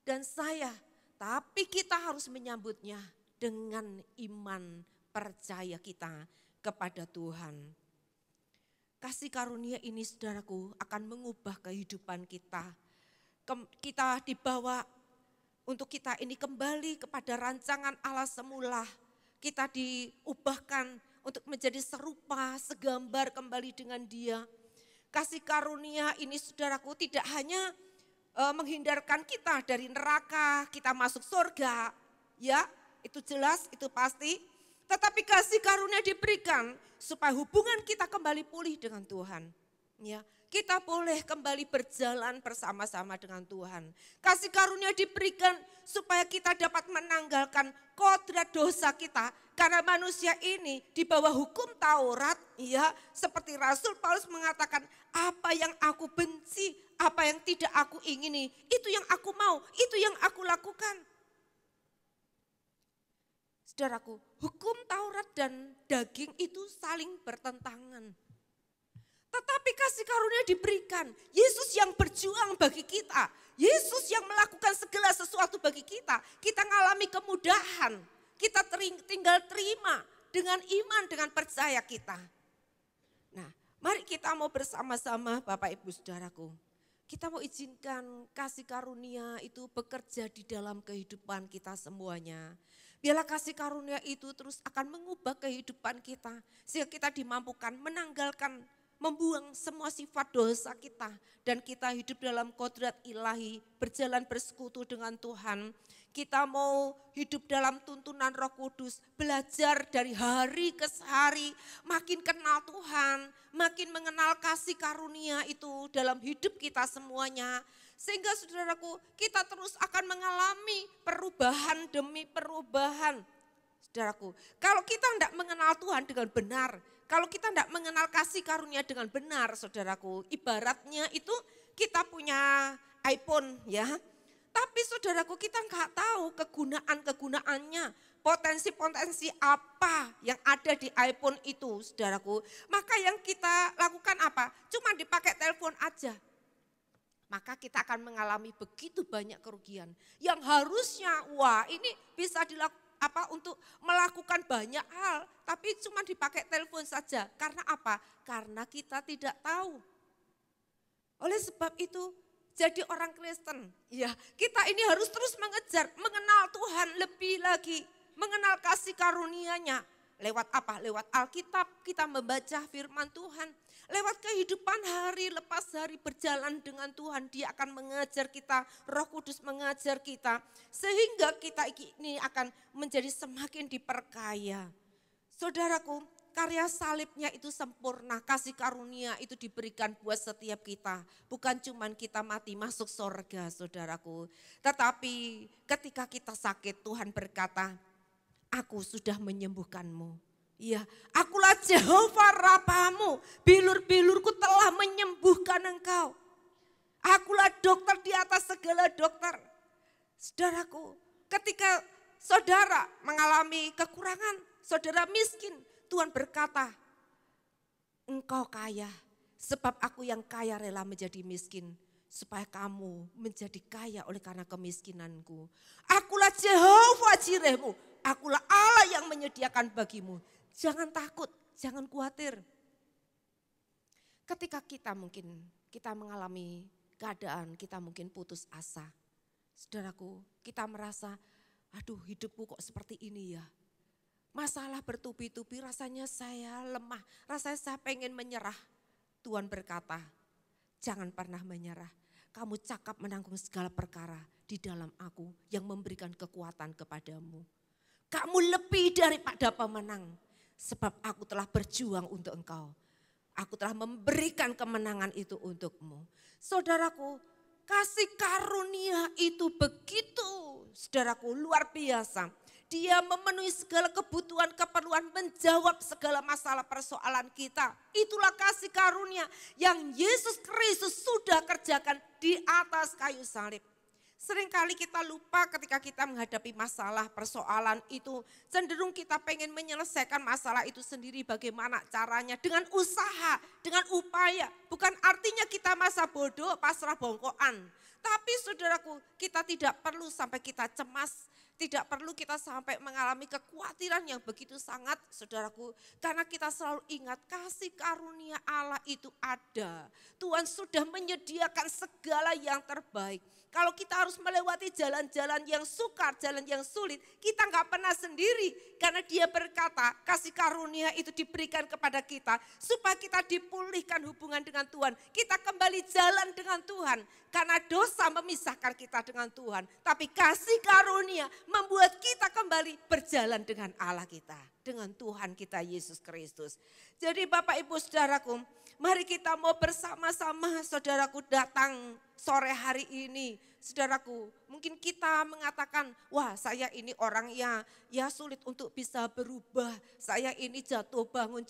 dan saya. Tapi kita harus menyambutnya dengan iman percaya kita kepada Tuhan. Kasih karunia ini saudaraku akan mengubah kehidupan kita. Kita dibawa untuk kita ini kembali kepada rancangan Allah semula. Kita diubahkan untuk menjadi serupa, segambar kembali dengan Dia. Kasih karunia ini saudaraku tidak hanya menghindarkan kita dari neraka, kita masuk surga. Ya, itu jelas, itu pasti. Tetapi kasih karunia diberikan supaya hubungan kita kembali pulih dengan Tuhan. Ya, kita boleh kembali berjalan bersama-sama dengan Tuhan. Kasih karunia diberikan supaya kita dapat menanggalkan kodrat dosa kita. Karena manusia ini di bawah hukum Taurat, ya, seperti Rasul Paulus mengatakan, apa yang aku benci, apa yang tidak aku ingini, itu yang aku mau, itu yang aku lakukan. Saudaraku, hukum Taurat dan daging itu saling bertentangan. Tetapi kasih karunia diberikan. Yesus yang berjuang bagi kita. Yesus yang melakukan segala sesuatu bagi kita. Kita mengalami kemudahan. Kita tinggal terima dengan iman, dengan percaya kita. Nah, mari kita mau bersama-sama Bapak Ibu Saudaraku. Kita mau izinkan kasih karunia itu bekerja di dalam kehidupan kita semuanya. Biarlah kasih karunia itu terus akan mengubah kehidupan kita. Sehingga kita dimampukan menanggalkan, membuang semua sifat dosa kita. Dan kita hidup dalam kodrat ilahi, berjalan bersekutu dengan Tuhan. Kita mau hidup dalam tuntunan Roh Kudus, belajar dari hari ke hari, makin kenal Tuhan, makin mengenal kasih karunia itu dalam hidup kita semuanya. Sehingga saudaraku, kita terus akan mengalami perubahan demi perubahan. Saudaraku, kalau kita tidak mengenal Tuhan dengan benar, kalau kita tidak mengenal kasih karunia dengan benar, saudaraku, ibaratnya itu kita punya iPhone ya. Tapi saudaraku, kita nggak tahu kegunaannya, potensi-potensi apa yang ada di iPhone itu, saudaraku. Maka yang kita lakukan apa? Cuma dipakai telepon aja. Maka kita akan mengalami begitu banyak kerugian. Yang harusnya, wah ini bisa dilakukan untuk melakukan banyak hal, tapi cuma dipakai telepon saja. Karena apa? Karena kita tidak tahu. Oleh sebab itu, jadi orang Kristen, ya kita ini harus terus mengejar, mengenal Tuhan lebih lagi, mengenal kasih karunia-Nya. Lewat apa? Lewat Alkitab, kita membaca firman Tuhan. Lewat kehidupan hari lepas hari berjalan dengan Tuhan, Dia akan mengajar kita, Roh Kudus mengajar kita. Sehingga kita ini akan menjadi semakin diperkaya. Saudaraku, karya salibnya itu sempurna, kasih karunia itu diberikan buat setiap kita. Bukan cuma kita mati masuk surga saudaraku. Tetapi ketika kita sakit Tuhan berkata, aku sudah menyembuhkanmu. Iya, akulah Jehovah Rapamu, bilur-bilurku telah menyembuhkan engkau. Akulah dokter di atas segala dokter. Saudaraku, ketika saudara mengalami kekurangan, saudara miskin, Tuhan berkata, engkau kaya, sebab aku yang kaya rela menjadi miskin, supaya kamu menjadi kaya oleh karena kemiskinanku. Akulah Jehovah Jirehmu, akulah Allah yang menyediakan bagimu. Jangan takut, jangan khawatir. Ketika kita mengalami keadaan, kita mungkin putus asa. Saudaraku, kita merasa, aduh hidupku kok seperti ini ya. Masalah bertubi-tubi, rasanya saya lemah, rasanya saya pengen menyerah. Tuhan berkata, jangan pernah menyerah. Kamu cakap menanggung segala perkara di dalam aku yang memberikan kekuatan kepadamu. Kamu lebih daripada pemenang, sebab aku telah berjuang untuk engkau. Aku telah memberikan kemenangan itu untukmu. Saudaraku, kasih karunia itu begitu, saudaraku, luar biasa. Dia memenuhi segala kebutuhan, keperluan, menjawab segala masalah persoalan kita. Itulah kasih karunia yang Yesus Kristus sudah kerjakan di atas kayu salib. Seringkali kita lupa ketika kita menghadapi masalah, persoalan itu. Cenderung kita pengen menyelesaikan masalah itu sendiri, bagaimana caranya. Dengan usaha, dengan upaya. Bukan artinya kita masa bodoh, pasrah bongkoan. Tapi saudaraku, kita tidak perlu sampai kita cemas. Tidak perlu kita sampai mengalami kekhawatiran yang begitu sangat, saudaraku. Karena kita selalu ingat kasih karunia Allah itu ada. Tuhan sudah menyediakan segala yang terbaik. Kalau kita harus melewati jalan-jalan yang sukar, jalan yang sulit, kita nggak pernah sendiri. Karena Dia berkata, kasih karunia itu diberikan kepada kita supaya kita dipulihkan hubungan dengan Tuhan. Kita kembali jalan dengan Tuhan. Karena dosa memisahkan kita dengan Tuhan. Tapi kasih karunia membuat kita kembali berjalan dengan Allah kita. Dengan Tuhan kita Yesus Kristus. Jadi Bapak Ibu Saudaraku, mari kita mau bersama-sama saudaraku datang sore hari ini. Saudaraku, mungkin kita mengatakan, wah saya ini orang ya sulit untuk bisa berubah. Saya ini jatuh bangun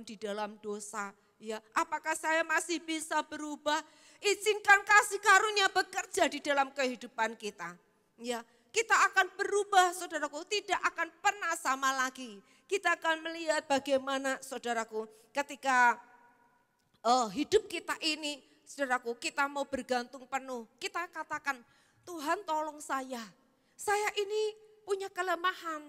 di dalam dosa. Ya, apakah saya masih bisa berubah? Izinkan kasih karunia bekerja di dalam kehidupan kita. Ya, kita akan berubah saudaraku, tidak akan pernah sama lagi. Kita akan melihat bagaimana saudaraku ketika hidup kita ini, saudaraku, kita mau bergantung penuh. Kita katakan, Tuhan tolong saya. Saya ini punya kelemahan.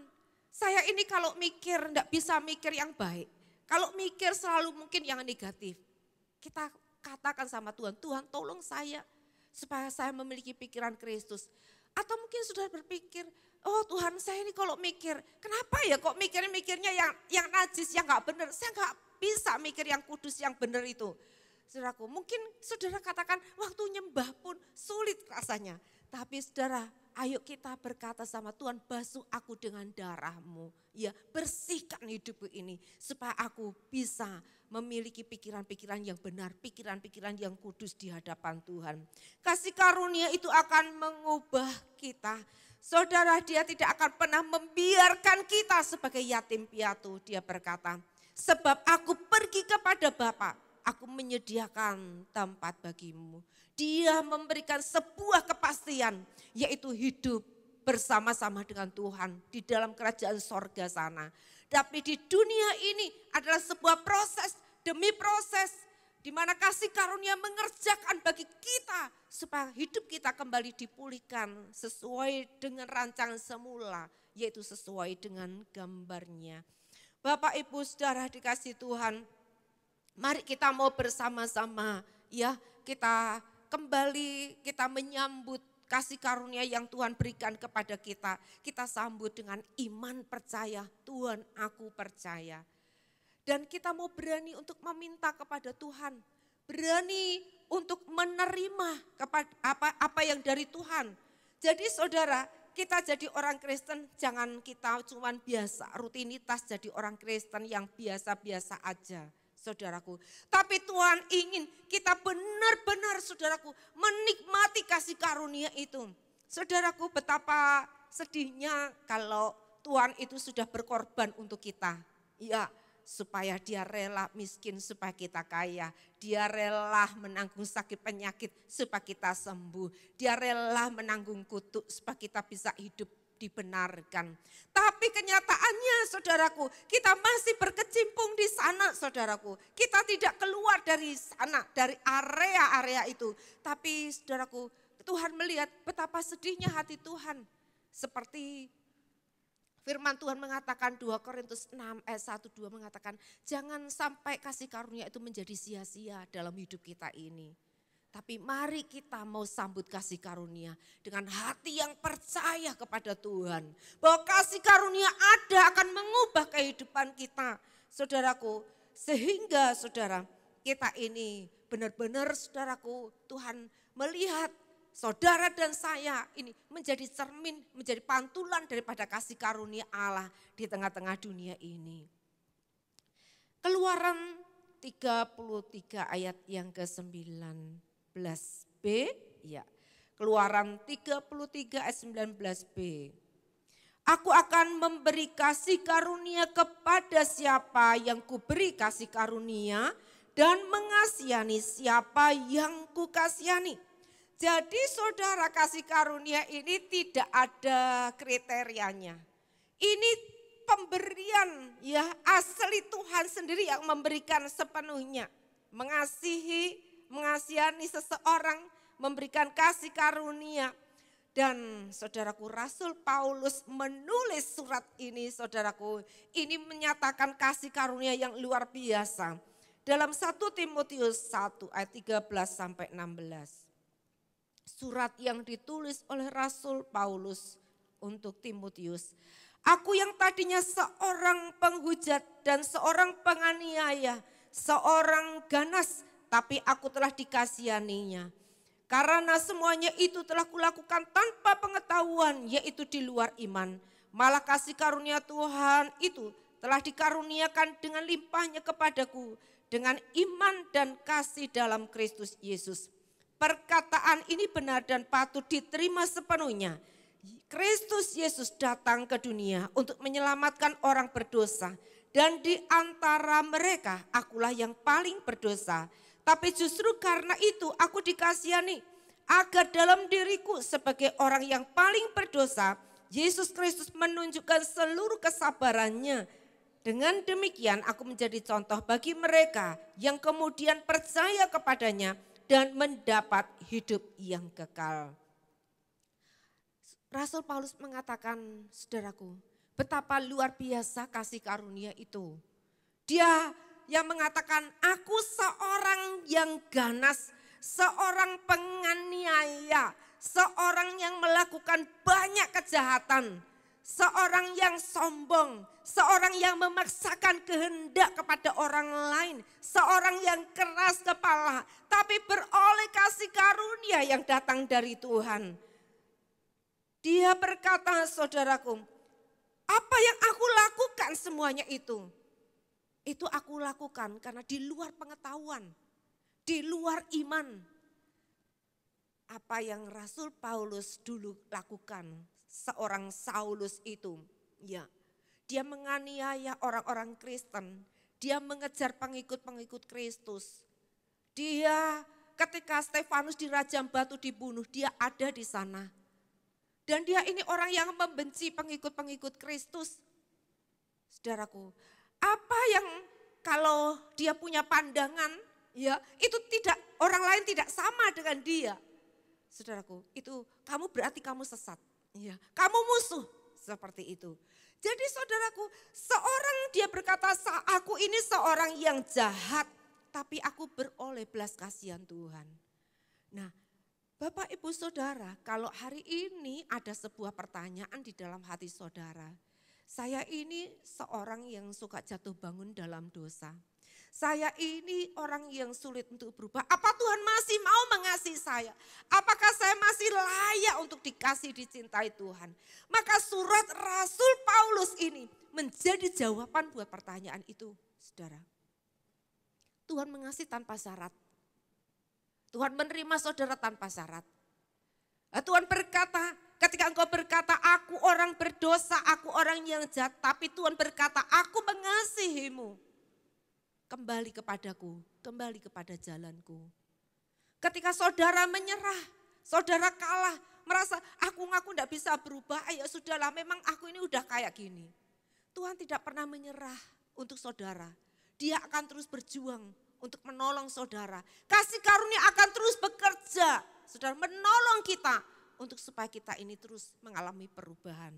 Saya ini kalau mikir enggak bisa mikir yang baik. Kalau mikir selalu mungkin yang negatif. Kita katakan sama Tuhan, Tuhan tolong saya supaya saya memiliki pikiran Kristus. Atau mungkin sudah berpikir, oh Tuhan saya ini kalau mikir, kenapa ya kok mikirnya yang najis, yang gak benar. Saya gak bisa mikir yang kudus, yang benar itu. Saudaraku, mungkin saudara katakan waktu nyembah pun sulit rasanya. Tapi saudara, ayo kita berkata sama Tuhan, basuh aku dengan darah-Mu. Ya, bersihkan hidupku ini supaya aku bisa memiliki pikiran-pikiran yang benar, pikiran-pikiran yang kudus di hadapan Tuhan. Kasih karunia itu akan mengubah kita. Saudara, Dia tidak akan pernah membiarkan kita sebagai yatim piatu. Dia berkata, sebab aku pergi kepada Bapa, aku menyediakan tempat bagimu. Dia memberikan sebuah kepastian, yaitu hidup bersama-sama dengan Tuhan di dalam kerajaan sorga sana. Tapi di dunia ini adalah sebuah proses demi proses, di mana kasih karunia mengerjakan bagi kita supaya hidup kita kembali dipulihkan sesuai dengan rancangan semula, yaitu sesuai dengan gambarnya. Bapak Ibu Saudara dikasih Tuhan, mari kita mau bersama-sama ya, kita kembali kita menyambut kasih karunia yang Tuhan berikan kepada kita. Kita sambut dengan iman percaya, Tuhan aku percaya. Dan kita mau berani untuk meminta kepada Tuhan. Berani untuk menerima apa yang dari Tuhan. Jadi saudara, kita jadi orang Kristen jangan kita cuman biasa, rutinitas jadi orang Kristen yang biasa-biasa aja. Saudaraku, tapi Tuhan ingin kita benar-benar saudaraku menikmati kasih karunia itu. Saudaraku, betapa sedihnya kalau Tuhan itu sudah berkorban untuk kita. Ya, supaya Dia rela miskin supaya kita kaya. Dia rela menanggung sakit penyakit supaya kita sembuh. Dia rela menanggung kutuk supaya kita bisa hidup dibenarkan. Tapi kenyataannya saudaraku, kita masih berkecimpung di sana saudaraku. Kita tidak keluar dari sana, dari area-area itu. Tapi saudaraku, Tuhan melihat betapa sedihnya hati Tuhan. Seperti Firman Tuhan mengatakan 2 Korintus 6 ayat 1-2 mengatakan jangan sampai kasih karunia itu menjadi sia-sia dalam hidup kita ini. Tapi mari kita mau sambut kasih karunia dengan hati yang percaya kepada Tuhan. Bahwa kasih karunia ada akan mengubah kehidupan kita. Saudaraku, sehingga saudara kita ini benar-benar saudaraku Tuhan melihat saudara dan saya ini menjadi cermin, menjadi pantulan daripada kasih karunia Allah di tengah-tengah dunia ini. Keluaran 33 ayat yang ke-19b, ya. Keluaran 33 ayat 19b. Aku akan memberi kasih karunia kepada siapa yang kuberi kasih karunia dan mengasihani siapa yang kukasihani. Jadi saudara kasih karunia ini tidak ada kriterianya. Ini pemberian ya asli Tuhan sendiri yang memberikan sepenuhnya. Mengasihani seseorang, memberikan kasih karunia. Dan saudaraku Rasul Paulus menulis surat ini saudaraku. Ini menyatakan kasih karunia yang luar biasa. Dalam 1 Timotius 1 ayat 13 sampai 16. Surat yang ditulis oleh Rasul Paulus untuk Timotius. Aku yang tadinya seorang penghujat dan seorang penganiaya, seorang ganas, tapi aku telah dikasihaninya. Karena semuanya itu telah kulakukan tanpa pengetahuan, yaitu di luar iman. Malah kasih karunia Tuhan itu telah dikaruniakan dengan limpahnya kepadaku, dengan iman dan kasih dalam Kristus Yesus. Perkataan ini benar dan patut diterima sepenuhnya. Kristus Yesus datang ke dunia untuk menyelamatkan orang berdosa. Dan di antara mereka akulah yang paling berdosa. Tapi justru karena itu aku dikasihani. Agar dalam diriku sebagai orang yang paling berdosa, Yesus Kristus menunjukkan seluruh kesabarannya. Dengan demikian aku menjadi contoh bagi mereka yang kemudian percaya kepadanya dan mendapat hidup yang kekal. Rasul Paulus mengatakan, saudaraku, betapa luar biasa kasih karunia itu. Dia yang mengatakan, aku seorang yang ganas, seorang penganiaya, seorang yang melakukan banyak kejahatan, seorang yang sombong, seorang yang memaksakan kehendak kepada orang lain, seorang yang keras kepala, tapi beroleh kasih karunia yang datang dari Tuhan. Dia berkata, saudaraku, apa yang aku lakukan semuanya itu aku lakukan karena di luar pengetahuan, di luar iman. Apa yang Rasul Paulus dulu lakukan, seorang Saulus itu, ya, dia menganiaya orang-orang Kristen, dia mengejar pengikut-pengikut Kristus. Dia ketika Stefanus dirajam batu dibunuh, dia ada di sana. Dan dia ini orang yang membenci pengikut-pengikut Kristus. Saudaraku, apa yang kalau dia punya pandangan, ya, itu tidak, orang lain tidak sama dengan dia. Saudaraku, itu kamu berarti kamu sesat. Ya, kamu musuh seperti itu. Jadi saudaraku, seorang dia berkata, aku ini seorang yang jahat, tapi aku beroleh belas kasihan Tuhan. Nah, Bapak Ibu Saudara, kalau hari ini ada sebuah pertanyaan di dalam hati saudara. Saya ini seorang yang suka jatuh bangun dalam dosa. Saya ini orang yang sulit untuk berubah. Apa Tuhan masih mau mengasihi saya? Apakah saya masih layak untuk dikasih, dicintai Tuhan? Maka surat Rasul Paulus ini menjadi jawaban buat pertanyaan itu, saudara. Tuhan mengasihi tanpa syarat. Tuhan menerima saudara tanpa syarat. Tuhan berkata, ketika engkau berkata, aku orang berdosa, aku orang yang jahat. Tapi Tuhan berkata, aku mengasihimu. Kembali kepadaku, kembali kepada jalanku. Ketika saudara menyerah, saudara kalah, merasa aku ngaku tidak bisa berubah, ayo sudahlah memang aku ini udah kayak gini. Tuhan tidak pernah menyerah untuk saudara. Dia akan terus berjuang untuk menolong saudara. Kasih karunia akan terus bekerja, saudara, menolong kita untuk supaya kita ini terus mengalami perubahan.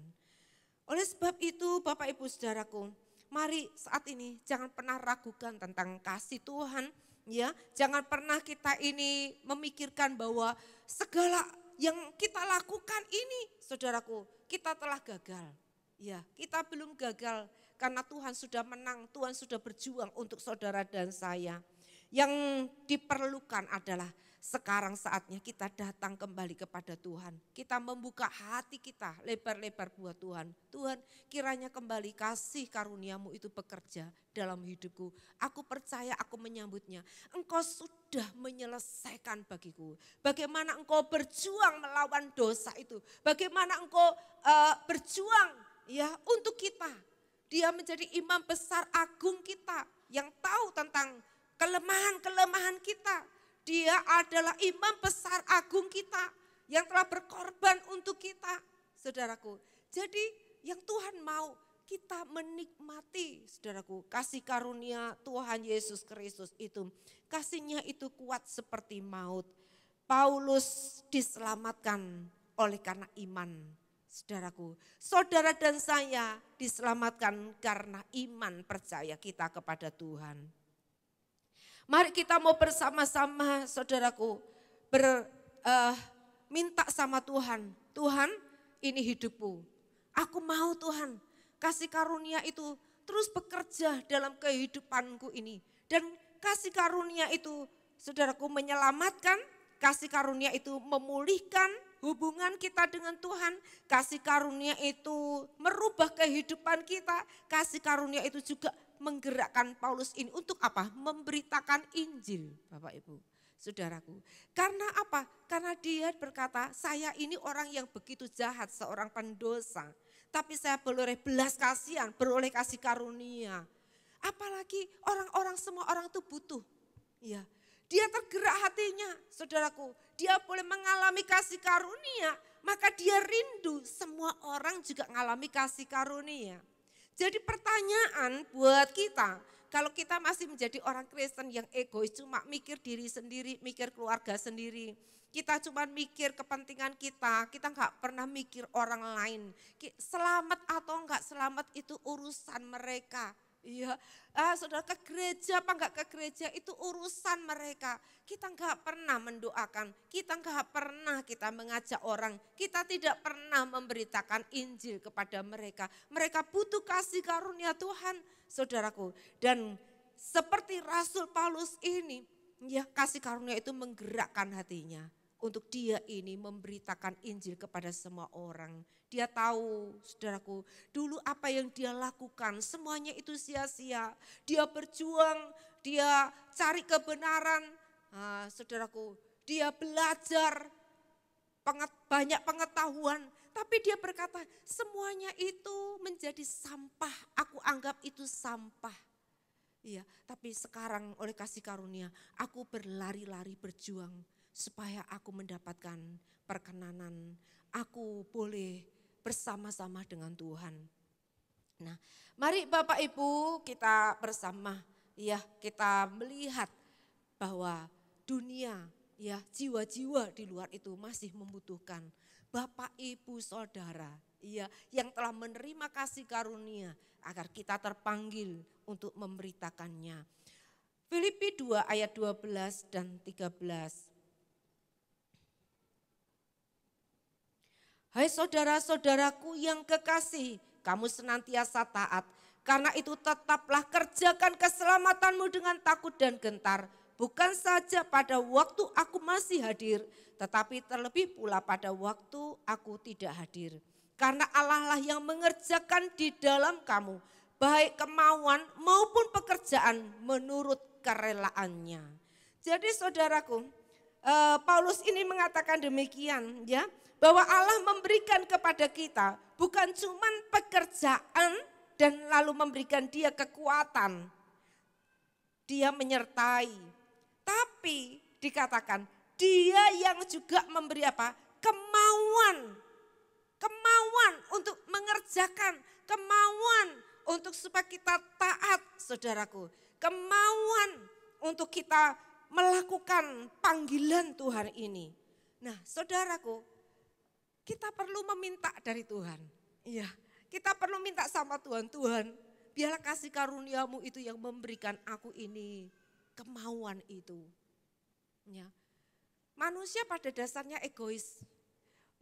Oleh sebab itu Bapak Ibu Saudaraku, mari saat ini jangan pernah ragukan tentang kasih Tuhan. Ya, jangan pernah kita ini memikirkan bahwa segala yang kita lakukan ini, saudaraku, kita telah gagal. Ya, kita belum gagal karena Tuhan sudah menang, Tuhan sudah berjuang untuk saudara dan saya. Yang diperlukan adalah sekarang saatnya kita datang kembali kepada Tuhan. Kita membuka hati kita lebar-lebar buat Tuhan. Tuhan, kiranya kembali kasih karuniamu itu bekerja dalam hidupku. Aku percaya, aku menyambutnya. Engkau sudah menyelesaikan bagiku. Bagaimana engkau berjuang melawan dosa itu. Bagaimana engkau berjuang ya untuk kita. Dia menjadi imam besar agung kita yang tahu tentang kelemahan-kelemahan kita. Dia adalah imam besar agung kita yang telah berkorban untuk kita, saudaraku. Jadi yang Tuhan mau kita menikmati, saudaraku, kasih karunia Tuhan Yesus Kristus itu. Kasihnya itu kuat seperti maut. Paulus diselamatkan oleh karena iman, saudaraku. Saudara dan saya diselamatkan karena iman percaya kita kepada Tuhan. Mari kita mau bersama-sama saudaraku minta sama Tuhan. Tuhan, ini hidupku. Aku mau Tuhan kasih karunia itu terus bekerja dalam kehidupanku ini. Dan kasih karunia itu saudaraku menyelamatkan, kasih karunia itu memulihkan hubungan kita dengan Tuhan. Kasih karunia itu merubah kehidupan kita. Kasih karunia itu juga menggerakkan Paulus ini untuk apa? Memberitakan Injil, Bapak Ibu, saudaraku. Karena apa? Karena dia berkata, saya ini orang yang begitu jahat, seorang pendosa. Tapi saya beroleh belas kasihan, beroleh kasih karunia. Apalagi orang-orang, semua orang itu butuh. Ya, dia tergerak hatinya, saudaraku. Dia boleh mengalami kasih karunia, maka dia rindu semua orang juga mengalami kasih karunia. Jadi pertanyaan buat kita, kalau kita masih menjadi orang Kristen yang egois, cuma mikir diri sendiri, mikir keluarga sendiri. Kita cuma mikir kepentingan kita nggak pernah mikir orang lain. Selamat atau enggak selamat itu urusan mereka. Iya, saudara ke gereja apa enggak ke gereja itu urusan mereka. Kita enggak pernah mendoakan, kita enggak pernah kita mengajak orang, kita tidak pernah memberitakan Injil kepada mereka. Mereka butuh kasih karunia Tuhan, saudaraku. Dan seperti Rasul Paulus ini, ya kasih karunia itu menggerakkan hatinya. Untuk dia ini memberitakan Injil kepada semua orang. Dia tahu, saudaraku, dulu apa yang dia lakukan semuanya itu sia-sia. Dia berjuang, dia cari kebenaran, saudaraku, dia belajar banyak pengetahuan. Tapi dia berkata semuanya itu menjadi sampah, aku anggap itu sampah. Iya, tapi sekarang oleh kasih karunia aku berlari-lari berjuang. Supaya aku mendapatkan perkenanan, aku boleh bersama-sama dengan Tuhan. Nah, mari Bapak Ibu kita bersama, ya kita melihat bahwa dunia, ya jiwa-jiwa di luar itu masih membutuhkan Bapak Ibu Saudara, ya yang telah menerima kasih karunia agar kita terpanggil untuk memberitakannya. Filipi 2 ayat 12 dan 13. Hai saudara-saudaraku yang kekasih, kamu senantiasa taat. Karena itu tetaplah kerjakan keselamatanmu dengan takut dan gentar. Bukan saja pada waktu aku masih hadir, tetapi terlebih pula pada waktu aku tidak hadir. Karena Allah lah yang mengerjakan di dalam kamu, baik kemauan maupun pekerjaan menurut kerelaannya. Jadi saudaraku, Paulus ini mengatakan demikian ya. Bahwa Allah memberikan kepada kita bukan cuma pekerjaan dan lalu memberikan dia kekuatan. Dia menyertai. Tapi dikatakan dia yang juga memberi apa? Kemauan. Kemauan untuk mengerjakan. Kemauan untuk supaya kita taat, saudaraku. Kemauan untuk kita melakukan panggilan Tuhan ini. Nah, saudaraku, kita perlu meminta dari Tuhan. Iya, Kita perlu minta sama Tuhan, Tuhan biarlah kasih karuniamu itu yang memberikan aku ini kemauan itu. Ya. Manusia pada dasarnya egois.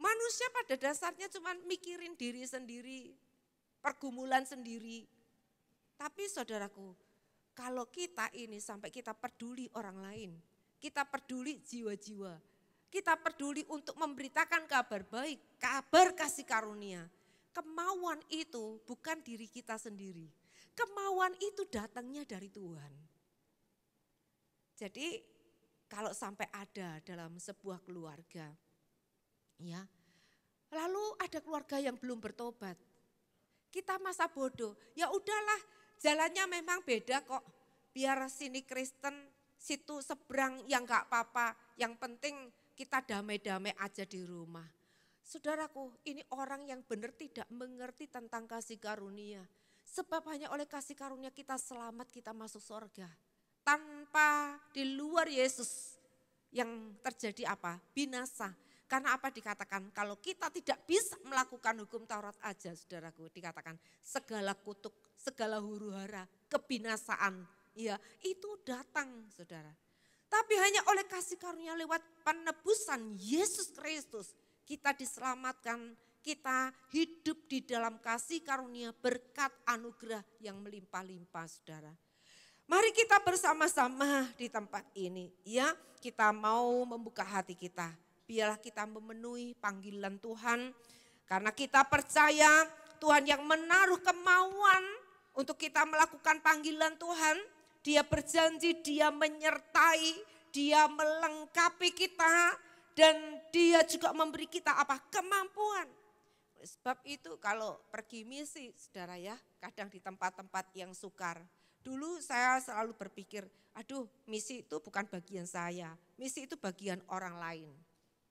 Manusia pada dasarnya cuma mikirin diri sendiri, pergumulan sendiri. Tapi saudaraku, kalau kita ini sampai kita peduli orang lain, kita peduli jiwa-jiwa, kita peduli untuk memberitakan kabar baik, kabar kasih karunia. Kemauan itu bukan diri kita sendiri. Kemauan itu datangnya dari Tuhan. Jadi kalau sampai ada dalam sebuah keluarga, ya, lalu ada keluarga yang belum bertobat, kita masa bodoh, ya udahlah jalannya memang beda kok, biar sini Kristen, situ seberang yang gak apa-apa, yang penting kita damai-damai aja di rumah. Saudaraku, ini orang yang benar tidak mengerti tentang kasih karunia. Sebab hanya oleh kasih karunia kita selamat, kita masuk surga. Tanpa di luar Yesus yang terjadi apa? Binasa. Karena apa dikatakan? Kalau kita tidak bisa melakukan hukum Taurat aja, saudaraku, dikatakan segala kutuk, segala huru-hara, kebinasaan, ya itu datang, saudara. Tapi hanya oleh kasih karunia lewat penebusan Yesus Kristus, kita diselamatkan, kita hidup di dalam kasih karunia berkat anugerah yang melimpah-limpah, saudara. Mari kita bersama-sama di tempat ini, ya kita mau membuka hati kita. Biarlah kita memenuhi panggilan Tuhan, karena kita percaya Tuhan yang menaruh kemauan untuk kita melakukan panggilan Tuhan. Dia berjanji, dia menyertai, dia melengkapi kita, dan dia juga memberi kita apa? Kemampuan. Sebab itu kalau pergi misi, saudara ya, kadang di tempat-tempat yang sukar. Dulu saya selalu berpikir, aduh misi itu bukan bagian saya, misi itu bagian orang lain.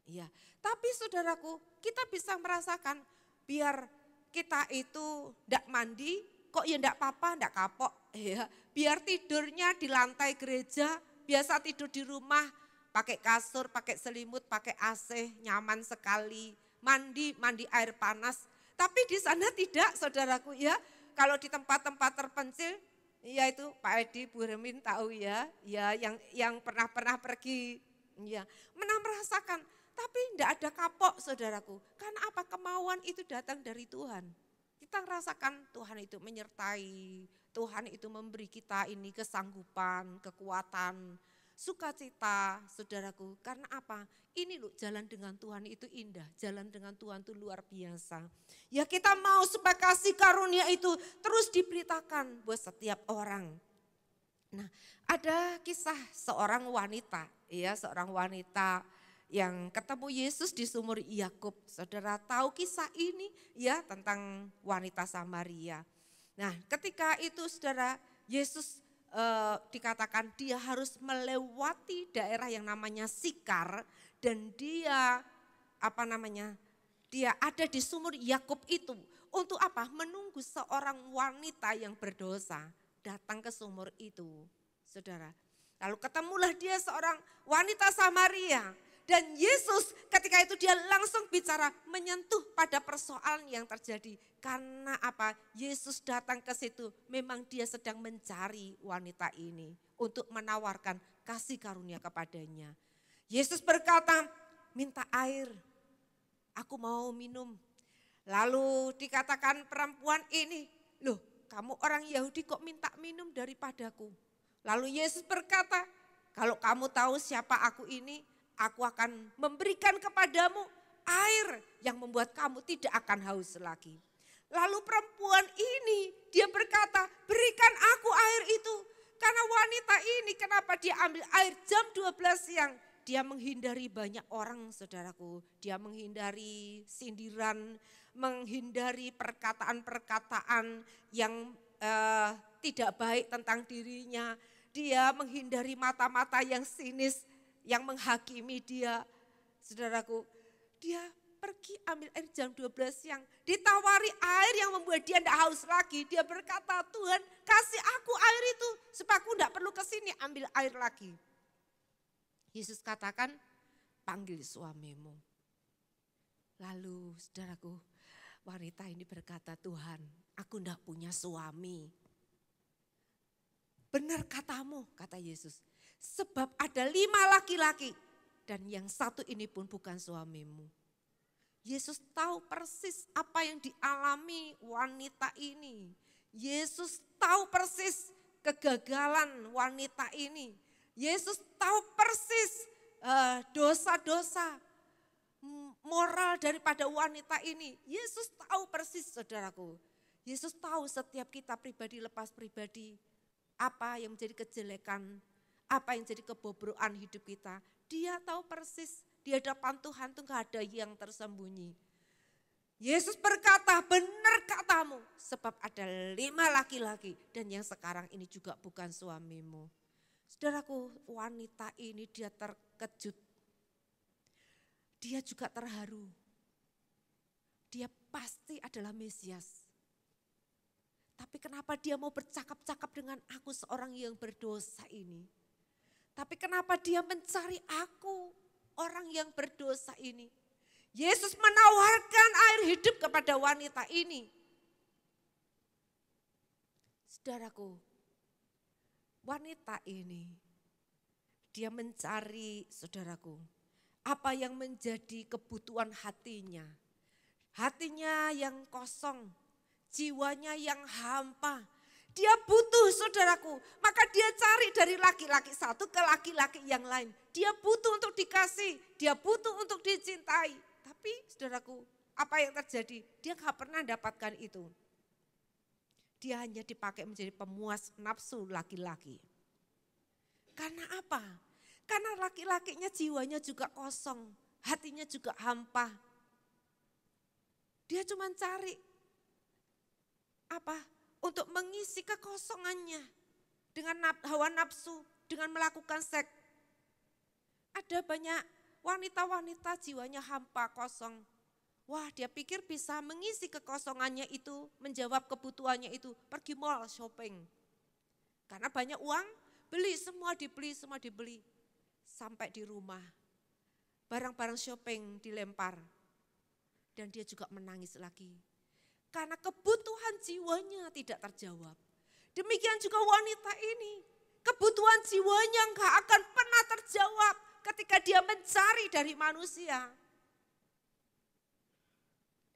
Ya, tapi saudaraku, kita bisa merasakan biar kita itu ndak mandi, kok ya ndak apa-apa, ndak kapok. Ya, biar tidurnya di lantai gereja, biasa tidur di rumah, pakai kasur, pakai selimut, pakai AC, nyaman sekali. Mandi air panas. Tapi di sana tidak, saudaraku ya. Kalau di tempat-tempat terpencil, ya itu Pak Edi, Bu Remin tahu ya, yang pernah pergi, ya, merasakan. Tapi tidak ada kapok, saudaraku. Karena apa? Kemauan itu datang dari Tuhan. Kita merasakan Tuhan itu menyertai, Tuhan itu memberi kita ini kesanggupan, kekuatan, sukacita, saudaraku. Karena apa? Ini loh, jalan dengan Tuhan itu indah, jalan dengan Tuhan itu luar biasa. Ya kita mau supaya kasih karunia itu terus diberitakan buat setiap orang. Nah, ada kisah seorang wanita, ya seorang wanita yang ketemu Yesus di sumur Yakub. Saudara tahu kisah ini ya tentang wanita Samaria. Nah, ketika itu saudara Yesus dikatakan dia harus melewati daerah yang namanya Sikar, dan dia dia ada di sumur Yakub itu untuk apa? Menunggu seorang wanita yang berdosa datang ke sumur itu, saudara. Lalu ketemulah dia seorang wanita Samaria. Dan Yesus ketika itu dia langsung bicara menyentuh pada persoalan yang terjadi. Karena apa? Yesus datang ke situ, memang dia sedang mencari wanita ini untuk menawarkan kasih karunia kepadanya. Yesus berkata, minta air, aku mau minum. Lalu dikatakan perempuan ini, loh kamu orang Yahudi kok minta minum daripadaku? Lalu Yesus berkata, kalau kamu tahu siapa aku ini, aku akan memberikan kepadamu air yang membuat kamu tidak akan haus lagi. Lalu perempuan ini dia berkata, berikan aku air itu. Karena wanita ini kenapa dia ambil air jam 12 siang? Dia menghindari banyak orang, saudaraku. Dia menghindari sindiran, menghindari perkataan-perkataan yang tidak baik tentang dirinya. Dia menghindari mata-mata yang sinis, yang menghakimi dia. Saudaraku, dia pergi ambil air jam 12 siang. Ditawari air yang membuat dia tidak haus lagi. Dia berkata, Tuhan kasih aku air itu supaya aku tidak perlu ke sini ambil air lagi. Yesus katakan, panggil suamimu. Lalu saudaraku, Wanita ini berkata, Tuhan, aku enggak punya suami. Benar katamu, kata Yesus. Sebab ada 5 laki-laki dan yang satu ini pun bukan suamimu. Yesus tahu persis apa yang dialami wanita ini. Yesus tahu persis kegagalan wanita ini. Yesus tahu persis dosa-dosa moral daripada wanita ini. Yesus tahu persis, saudaraku. Yesus tahu setiap kita pribadi lepas pribadi, apa yang menjadi kejelekan, apa yang jadi kebobrokan hidup kita. Dia tahu persis, di hadapan Tuhan tuh gak ada yang tersembunyi. Yesus berkata, benar katamu, sebab ada 5 laki-laki dan yang sekarang ini juga bukan suamimu. Saudaraku, wanita ini dia terkejut. Dia juga terharu. Dia pasti adalah Mesias. Tapi kenapa dia mau bercakap-cakap dengan aku seorang yang berdosa ini? Tapi kenapa dia mencari aku, orang yang berdosa ini? Yesus menawarkan air hidup kepada wanita ini. Saudaraku, wanita ini, dia mencari, saudaraku, apa yang menjadi kebutuhan hatinya. Hatinya yang kosong, jiwanya yang hampa. Dia butuh, saudaraku, maka dia cari dari laki-laki satu ke laki-laki yang lain. Dia butuh untuk dikasih, dia butuh untuk dicintai. Tapi saudaraku, apa yang terjadi? Dia gak pernah dapatkan itu. Dia hanya dipakai menjadi pemuas nafsu laki-laki. Karena apa? Karena laki-lakinya jiwanya juga kosong, hatinya juga hampa. Dia cuma cari apa? Untuk mengisi kekosongannya dengan hawa nafsu, dengan melakukan seks. Ada banyak wanita-wanita jiwanya hampa, kosong. Wah, dia pikir bisa mengisi kekosongannya itu, menjawab kebutuhannya itu, pergi mall shopping. Karena banyak uang, beli semua dibeli. Sampai di rumah, barang-barang shopping dilempar. Dan dia juga menangis lagi. Karena kebutuhan jiwanya tidak terjawab. Demikian juga wanita ini. Kebutuhan jiwanya enggak akan pernah terjawab ketika dia mencari dari manusia.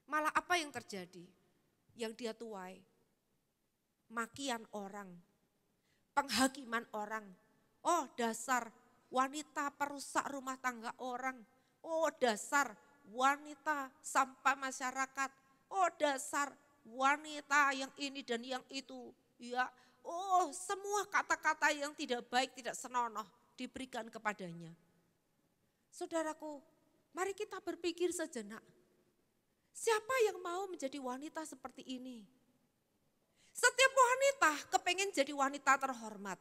Malah apa yang terjadi? Yang dia tuai. Makian orang. Penghakiman orang. Oh, dasar wanita perusak rumah tangga orang. Oh, dasar wanita sampah masyarakat. Oh, dasar wanita yang ini dan yang itu. Ya, oh, semua kata-kata yang tidak baik, tidak senonoh diberikan kepadanya. Saudaraku, mari kita berpikir sejenak. Siapa yang mau menjadi wanita seperti ini? Setiap wanita kepengen jadi wanita terhormat.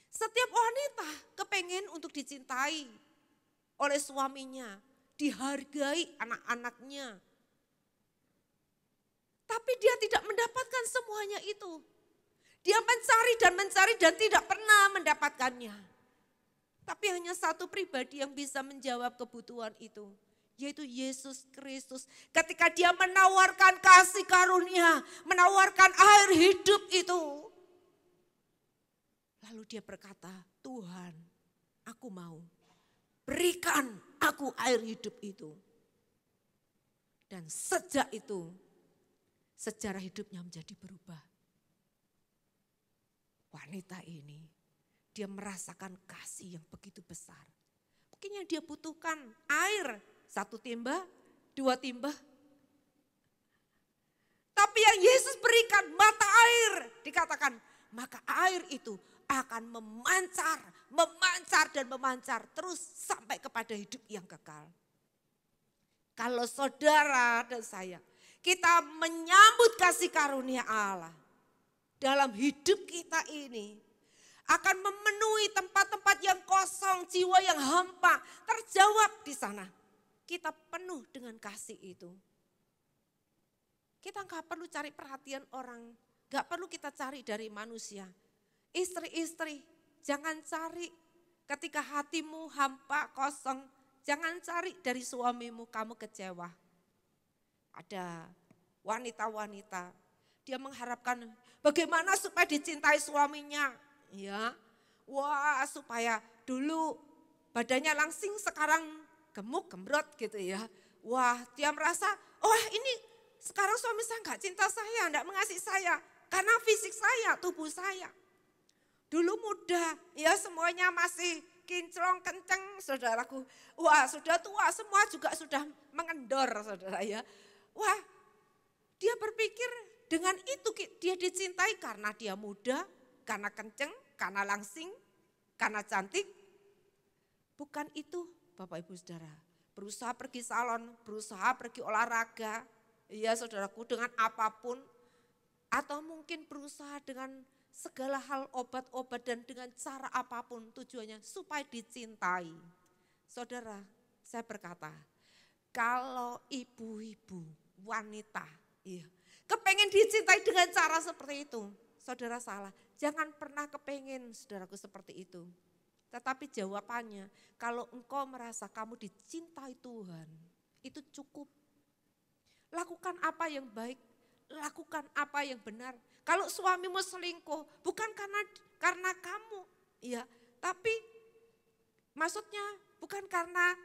Setiap wanita kepengen untuk dicintai oleh suaminya, dihargai anak-anaknya. Tapi dia tidak mendapatkan semuanya itu. Dia mencari dan tidak pernah mendapatkannya. Tapi hanya satu pribadi yang bisa menjawab kebutuhan itu, yaitu Yesus Kristus. Ketika dia menawarkan kasih karunia, menawarkan air hidup itu. Lalu dia berkata, Tuhan, aku mau, berikan aku air hidup itu. Dan sejak itu, sejarah hidupnya menjadi berubah. Wanita ini, dia merasakan kasih yang begitu besar. Mungkin yang dia butuhkan air, 1 timba, 2 timba. Tapi yang Yesus berikan mata air, dikatakan, maka air itu akan memancar dan memancar terus sampai kepada hidup yang kekal. Kalau saudara dan saya, kita menyambut kasih karunia Allah dalam hidup kita ini, akan memenuhi tempat-tempat yang kosong, jiwa yang hampa, terjawab di sana. Kita penuh dengan kasih itu. Kita gak perlu cari perhatian orang, gak perlu kita cari dari manusia. Istri-istri, jangan cari ketika hatimu hampa, kosong. Jangan cari dari suamimu kamu kecewa. Ada wanita-wanita. Dia mengharapkan bagaimana supaya dicintai suaminya. Ya, wah supaya dulu badannya langsing sekarang gemuk, gembrot gitu ya. Wah dia merasa, wah ini sekarang suami saya nggak cinta saya, nggak mengasihi saya. Karena fisik saya, tubuh saya. Dulu muda, ya semuanya masih kinclong, kenceng saudaraku. Wah sudah tua semua juga sudah mengendor saudara ya. Wah dia berpikir dengan itu dia dicintai karena dia muda, karena kenceng, karena langsing, karena cantik. Bukan itu Bapak Ibu Saudara. Berusaha pergi salon, berusaha pergi olahraga. Ya saudaraku dengan apapun. Atau mungkin berusaha dengan segala hal obat-obat dan dengan cara apapun tujuannya supaya dicintai. Saudara, saya berkata, kalau ibu-ibu, wanita, kepengen dicintai dengan cara seperti itu, saudara salah. Jangan pernah kepengen saudaraku seperti itu. Tetapi jawabannya, kalau engkau merasa kamu dicintai Tuhan, itu cukup. Lakukan apa yang baik, lakukan apa yang benar. Kalau suamimu selingkuh, bukan karena kamu, ya, tapi maksudnya bukan karena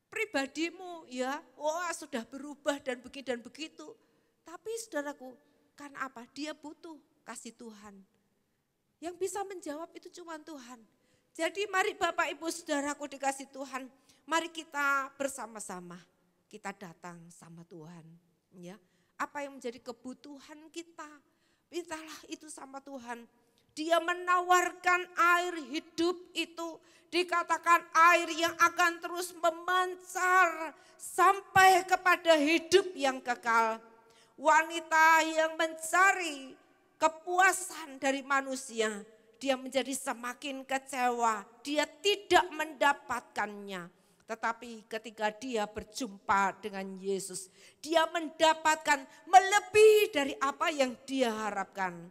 pribadimu, ya, wah sudah berubah dan begini dan begitu. Tapi saudaraku, karena apa? Dia butuh kasih Tuhan. Yang bisa menjawab itu cuma Tuhan. Jadi mari Bapak Ibu Saudaraku dikasih Tuhan, mari kita bersama-sama kita datang sama Tuhan, ya. Apa yang menjadi kebutuhan kita, mintalah itu sama Tuhan. Dia menawarkan air hidup itu, dikatakan air yang akan terus memancar sampai kepada hidup yang kekal. Wanita yang mencari kepuasan dari manusia, dia menjadi semakin kecewa, dia tidak mendapatkannya. Tetapi ketika dia berjumpa dengan Yesus, dia mendapatkan melebihi dari apa yang dia harapkan.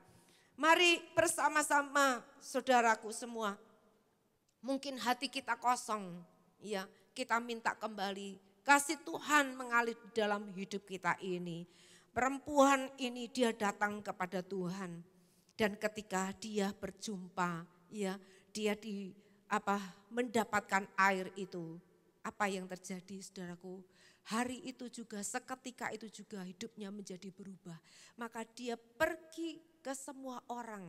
Mari bersama-sama saudaraku semua, mungkin hati kita kosong, ya, kita minta kembali kasih Tuhan mengalir dalam hidup kita ini. Perempuan ini dia datang kepada Tuhan dan ketika dia berjumpa, ya, dia mendapatkan air itu. Apa yang terjadi saudaraku? Hari itu juga seketika itu juga hidupnya menjadi berubah. Maka dia pergi ke semua orang.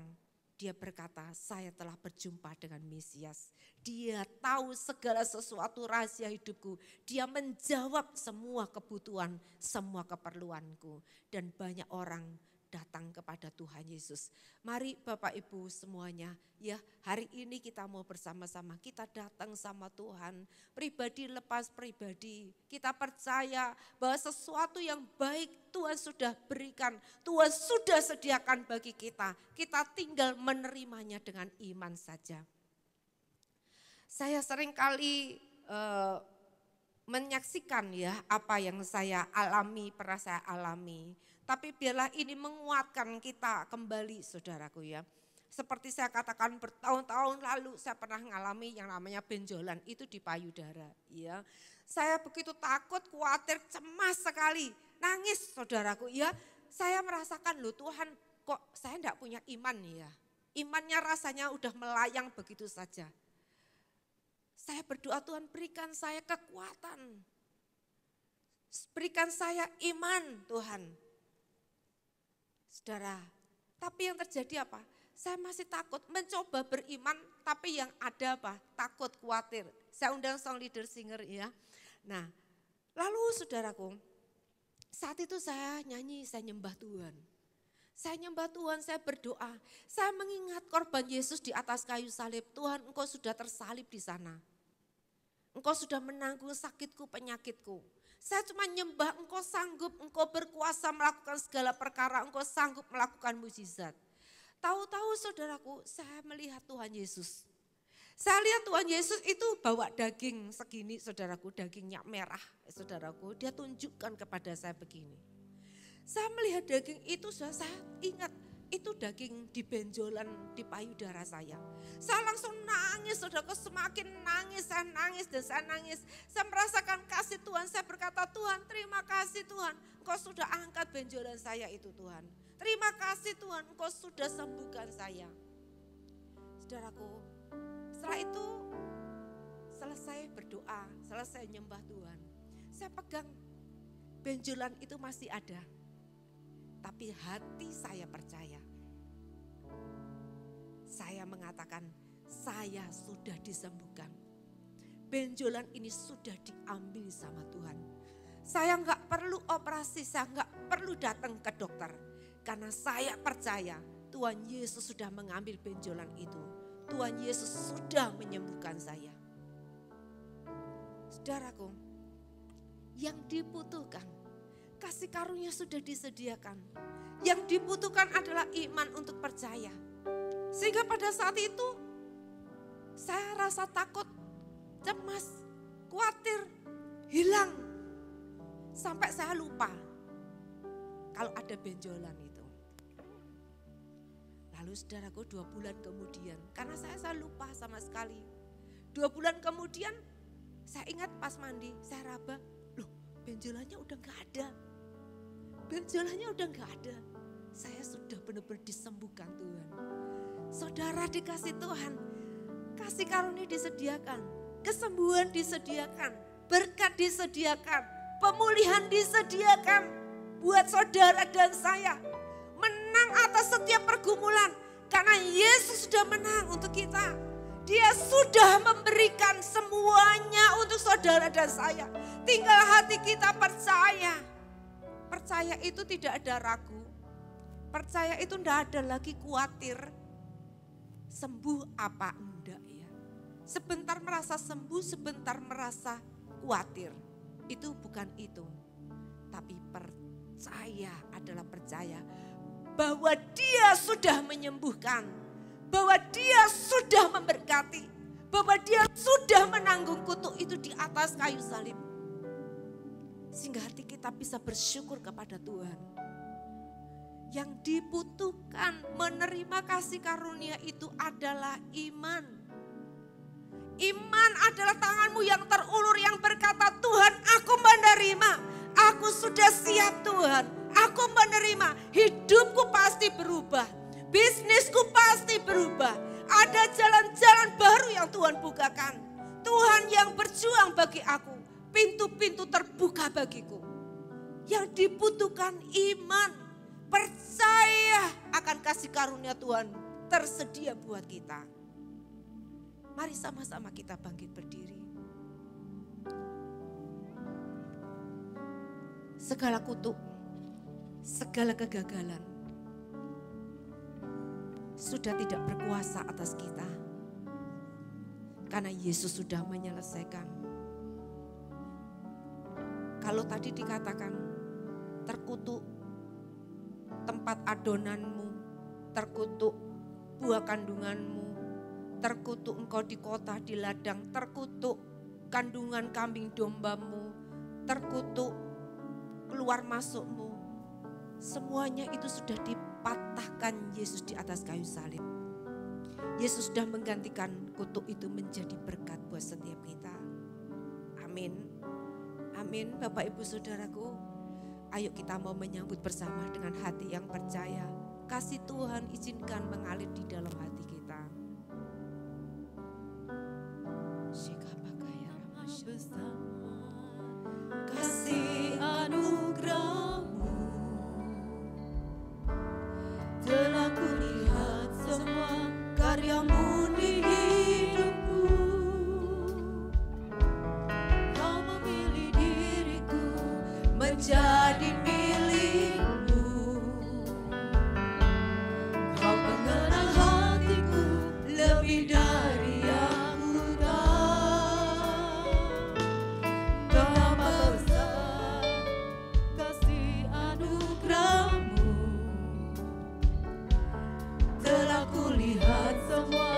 Dia berkata, saya telah berjumpa dengan Mesias. Dia tahu segala sesuatu rahasia hidupku. Dia menjawab semua kebutuhan, semua keperluanku. Dan banyak orang datang kepada Tuhan Yesus. Mari Bapak Ibu semuanya, ya, hari ini kita mau bersama-sama, kita datang sama Tuhan, pribadi lepas pribadi. Kita percaya bahwa sesuatu yang baik Tuhan sudah berikan, Tuhan sudah sediakan bagi kita. Kita tinggal menerimanya dengan iman saja. Saya seringkali menyaksikan ya apa yang saya alami, pernah saya alami. Tapi biarlah ini menguatkan kita kembali saudaraku ya. Seperti saya katakan bertahun-tahun lalu saya pernah mengalami yang namanya benjolan itu di payudara ya. Saya begitu takut, khawatir, cemas sekali, nangis saudaraku ya. Saya merasakan loh Tuhan kok saya enggak punya iman ya. Imannya rasanya udah melayang begitu saja. Saya berdoa Tuhan berikan saya kekuatan. Berikan saya iman Tuhan. Saudara, tapi yang terjadi apa? Saya masih takut mencoba beriman tapi yang ada apa? Takut, khawatir. Saya undang song leader singer ya. Nah lalu saudaraku saat itu saya nyanyi, saya nyembah Tuhan. Saya nyembah Tuhan, saya berdoa. Saya mengingat korban Yesus di atas kayu salib. Tuhan engkau sudah tersalib di sana. Engkau sudah menanggung sakitku, penyakitku. Saya cuma nyembah engkau sanggup, engkau berkuasa melakukan segala perkara, engkau sanggup melakukan mujizat. Tahu-tahu saudaraku, saya melihat Tuhan Yesus. Saya lihat Tuhan Yesus itu bawa daging segini saudaraku, dagingnya merah saudaraku. Dia tunjukkan kepada saya begini. Saya melihat daging itu saya ingat itu daging di benjolan di payudara saya. Saya langsung nangis, saudaraku, semakin nangis, saya nangis dan saya nangis. Saya merasakan kasih Tuhan, saya berkata, Tuhan terima kasih Tuhan, Engkau sudah angkat benjolan saya itu Tuhan. Terima kasih Tuhan, Engkau sudah sembuhkan saya. Saudaraku, setelah itu selesai berdoa, selesai nyembah Tuhan. Saya pegang benjolan itu masih ada. Tapi hati saya percaya. Saya mengatakan, saya sudah disembuhkan. Benjolan ini sudah diambil sama Tuhan. Saya enggak perlu operasi, saya enggak perlu datang ke dokter. Karena saya percaya Tuhan Yesus sudah mengambil benjolan itu. Tuhan Yesus sudah menyembuhkan saya. Saudaraku, yang dibutuhkan, kasih karunia sudah disediakan. Yang dibutuhkan adalah iman untuk percaya. Sehingga pada saat itu saya rasa takut, cemas, khawatir, hilang. Sampai saya lupa kalau ada benjolan itu. Lalu saudaraku 2 bulan kemudian, karena saya lupa sama sekali. 2 bulan kemudian saya ingat pas mandi, saya raba, loh benjolannya udah gak ada. Benjolannya udah gak ada. Saya sudah benar-benar disembuhkan Tuhan. Saudara dikasih Tuhan, kasih karunia disediakan, kesembuhan disediakan, berkat disediakan, pemulihan disediakan buat saudara dan saya. Menang atas setiap pergumulan karena Yesus sudah menang untuk kita. Dia sudah memberikan semuanya untuk saudara dan saya. Tinggal hati kita percaya. Percaya itu tidak ada ragu. Percaya itu tidak ada lagi khawatir. Sembuh apa enggak ya. Sebentar merasa sembuh, sebentar merasa khawatir. Itu bukan itu. Tapi percaya adalah percaya bahwa Dia sudah menyembuhkan. Bahwa Dia sudah memberkati. Bahwa Dia sudah menanggung kutuk itu di atas kayu salib. Sehingga hati kita bisa bersyukur kepada Tuhan. Yang dibutuhkan menerima kasih karunia itu adalah iman. Iman adalah tanganmu yang terulur yang berkata, Tuhan aku menerima, aku sudah siap Tuhan. Aku menerima, hidupku pasti berubah, bisnisku pasti berubah. Ada jalan-jalan baru yang Tuhan bukakan. Tuhan yang berjuang bagi aku. Pintu-pintu terbuka bagiku. Yang dibutuhkan iman, percaya akan kasih karunia Tuhan tersedia buat kita. Mari sama-sama kita bangkit berdiri. Segala kutuk, segala kegagalan sudah tidak berkuasa atas kita. Karena Yesus sudah menyelesaikan. Kalau tadi dikatakan terkutuk tempat adonanmu, terkutuk buah kandunganmu, terkutuk engkau di kota, di ladang, terkutuk kandungan kambing dombamu, terkutuk keluar masukmu. Semuanya itu sudah dipatahkan Yesus di atas kayu salib. Yesus sudah menggantikan kutuk itu menjadi berkat buat setiap kita. Amin. Amin. Bapak Ibu Saudaraku, ayo kita mau menyambut bersama dengan hati yang percaya. Kasih Tuhan izinkan mengalir di dalam hati kita. Kasih anugerah-Mu telah kulihat semua karya-Mu di hidupku. Kau memilih diriku menjadi milik-Mu. Kau mengenal hatiku lebih dari yang ku tahu. Betapa besar kasih anugerah-Mu, telah kulihat semua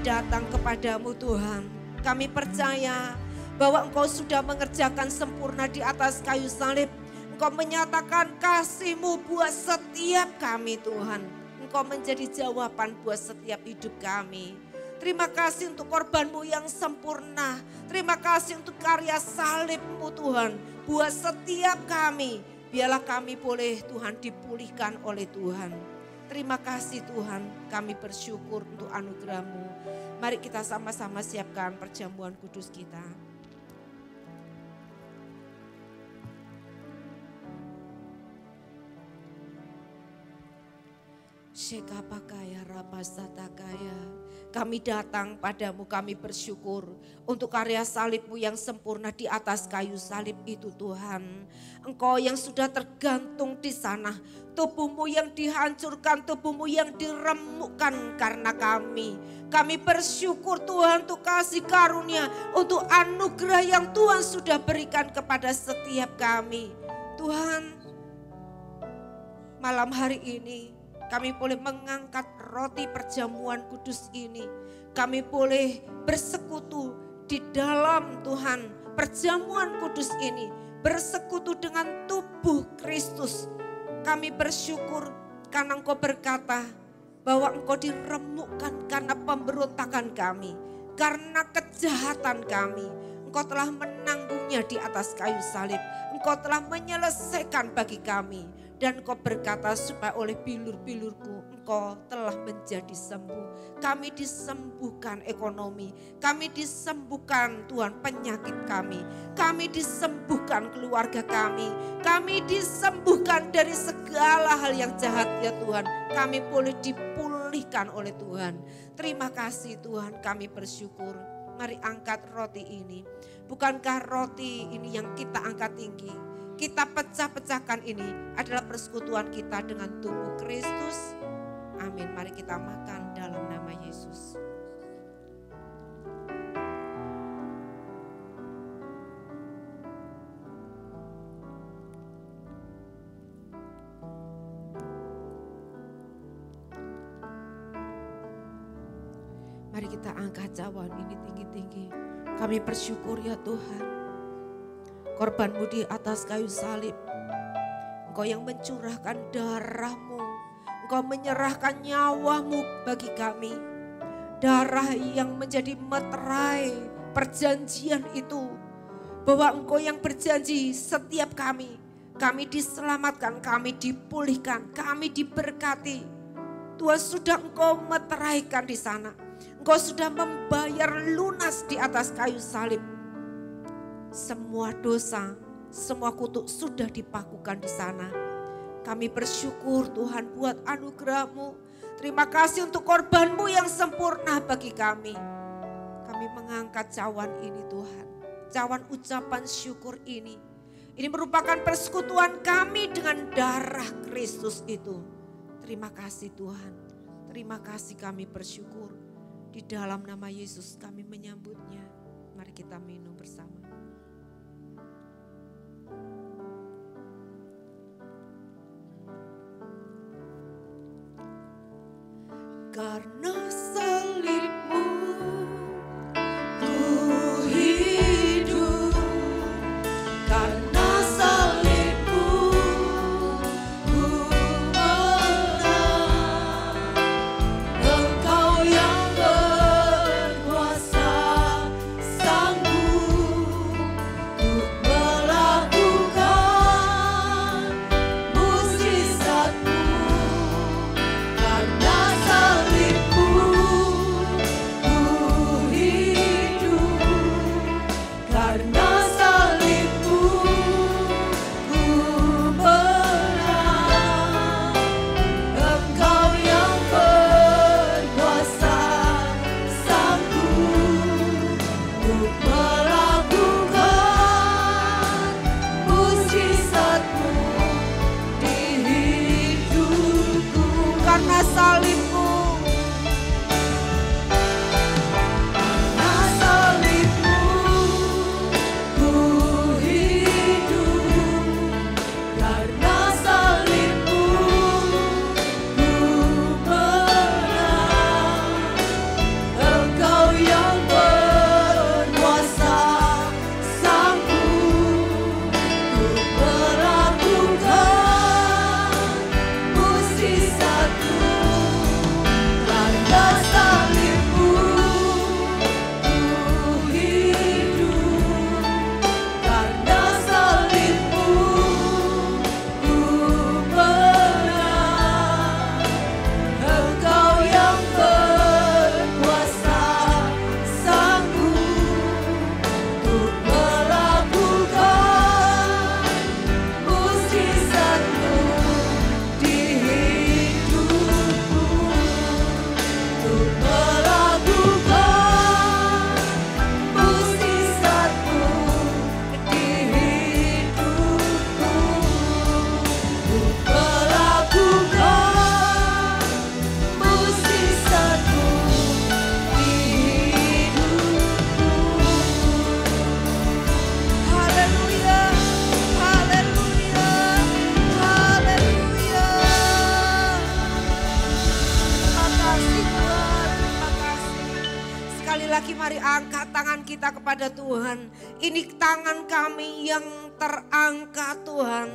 datang kepadamu Tuhan. Kami percaya bahwa Engkau sudah mengerjakan sempurna di atas kayu salib. Engkau menyatakan kasih-Mu buat setiap kami Tuhan. Engkau menjadi jawaban buat setiap hidup kami. Terima kasih untuk korban-Mu yang sempurna. Terima kasih untuk karya salib-Mu Tuhan. Buat setiap kami. Biarlah kami boleh Tuhan dipulihkan oleh Tuhan. Terima kasih Tuhan, kami bersyukur untuk anugerah-Mu. Mari kita sama-sama siapkan perjamuan kudus kita. Shekapakaya rapasatakaya. Kami datang padamu, kami bersyukur untuk karya salib-Mu yang sempurna di atas kayu salib itu Tuhan. Engkau yang sudah tergantung di sana, tubuh-Mu yang dihancurkan, tubuh-Mu yang diremukkan karena kami. Kami bersyukur Tuhan untuk kasih karunia, untuk anugerah yang Tuhan sudah berikan kepada setiap kami. Tuhan, malam hari ini kami boleh mengangkat roti perjamuan kudus ini. Kami boleh bersekutu di dalam Tuhan perjamuan kudus ini. Bersekutu dengan tubuh Kristus. Kami bersyukur karena Engkau berkata bahwa Engkau diremukkan karena pemberontakan kami. Karena kejahatan kami. Engkau telah menanggungnya di atas kayu salib. Engkau telah menyelesaikan bagi kami. Dan Engkau berkata supaya oleh bilur-bilurku Engkau telah menjadi sembuh. Kami disembuhkan ekonomi. Kami disembuhkan Tuhan penyakit kami. Kami disembuhkan keluarga kami. Kami disembuhkan dari segala hal yang jahat ya Tuhan. Kami boleh dipulihkan oleh Tuhan. Terima kasih Tuhan, kami bersyukur. Mari angkat roti ini. Bukankah roti ini yang kita angkat tinggi? Kita pecah-pecahkan ini adalah persekutuan kita dengan tubuh Kristus. Amin. Mari kita makan dalam nama Yesus. Mari kita angkat cawan ini tinggi-tinggi. Kami bersyukur ya Tuhan. Korban-Mu di atas kayu salib. Engkau yang mencurahkan darah-Mu. Engkau menyerahkan nyawa-Mu bagi kami. Darah yang menjadi meterai perjanjian itu. Bahwa Engkau yang berjanji setiap kami. Kami diselamatkan, kami dipulihkan, kami diberkati. Tuhan sudah Engkau meteraikan di sana. Engkau sudah membayar lunas di atas kayu salib. Semua dosa, semua kutuk sudah dipakukan di sana. Kami bersyukur Tuhan buat anugerah-Mu. Terima kasih untuk korban-Mu yang sempurna bagi kami. Kami mengangkat cawan ini Tuhan. Cawan ucapan syukur ini. Ini merupakan persekutuan kami dengan darah Kristus itu. Terima kasih Tuhan. Terima kasih kami bersyukur. Di dalam nama Yesus kami menyambutnya. Mari kita minum bersama. Karena salib-Mu ku hidup, karena salib-Mu ku menang. Engkau yang berkuasa sanggup untuk melakukan mujizat-Mu. Karena salib-Mu angkat tangan kita kepada Tuhan. Ini tangan kami yang terangkat Tuhan.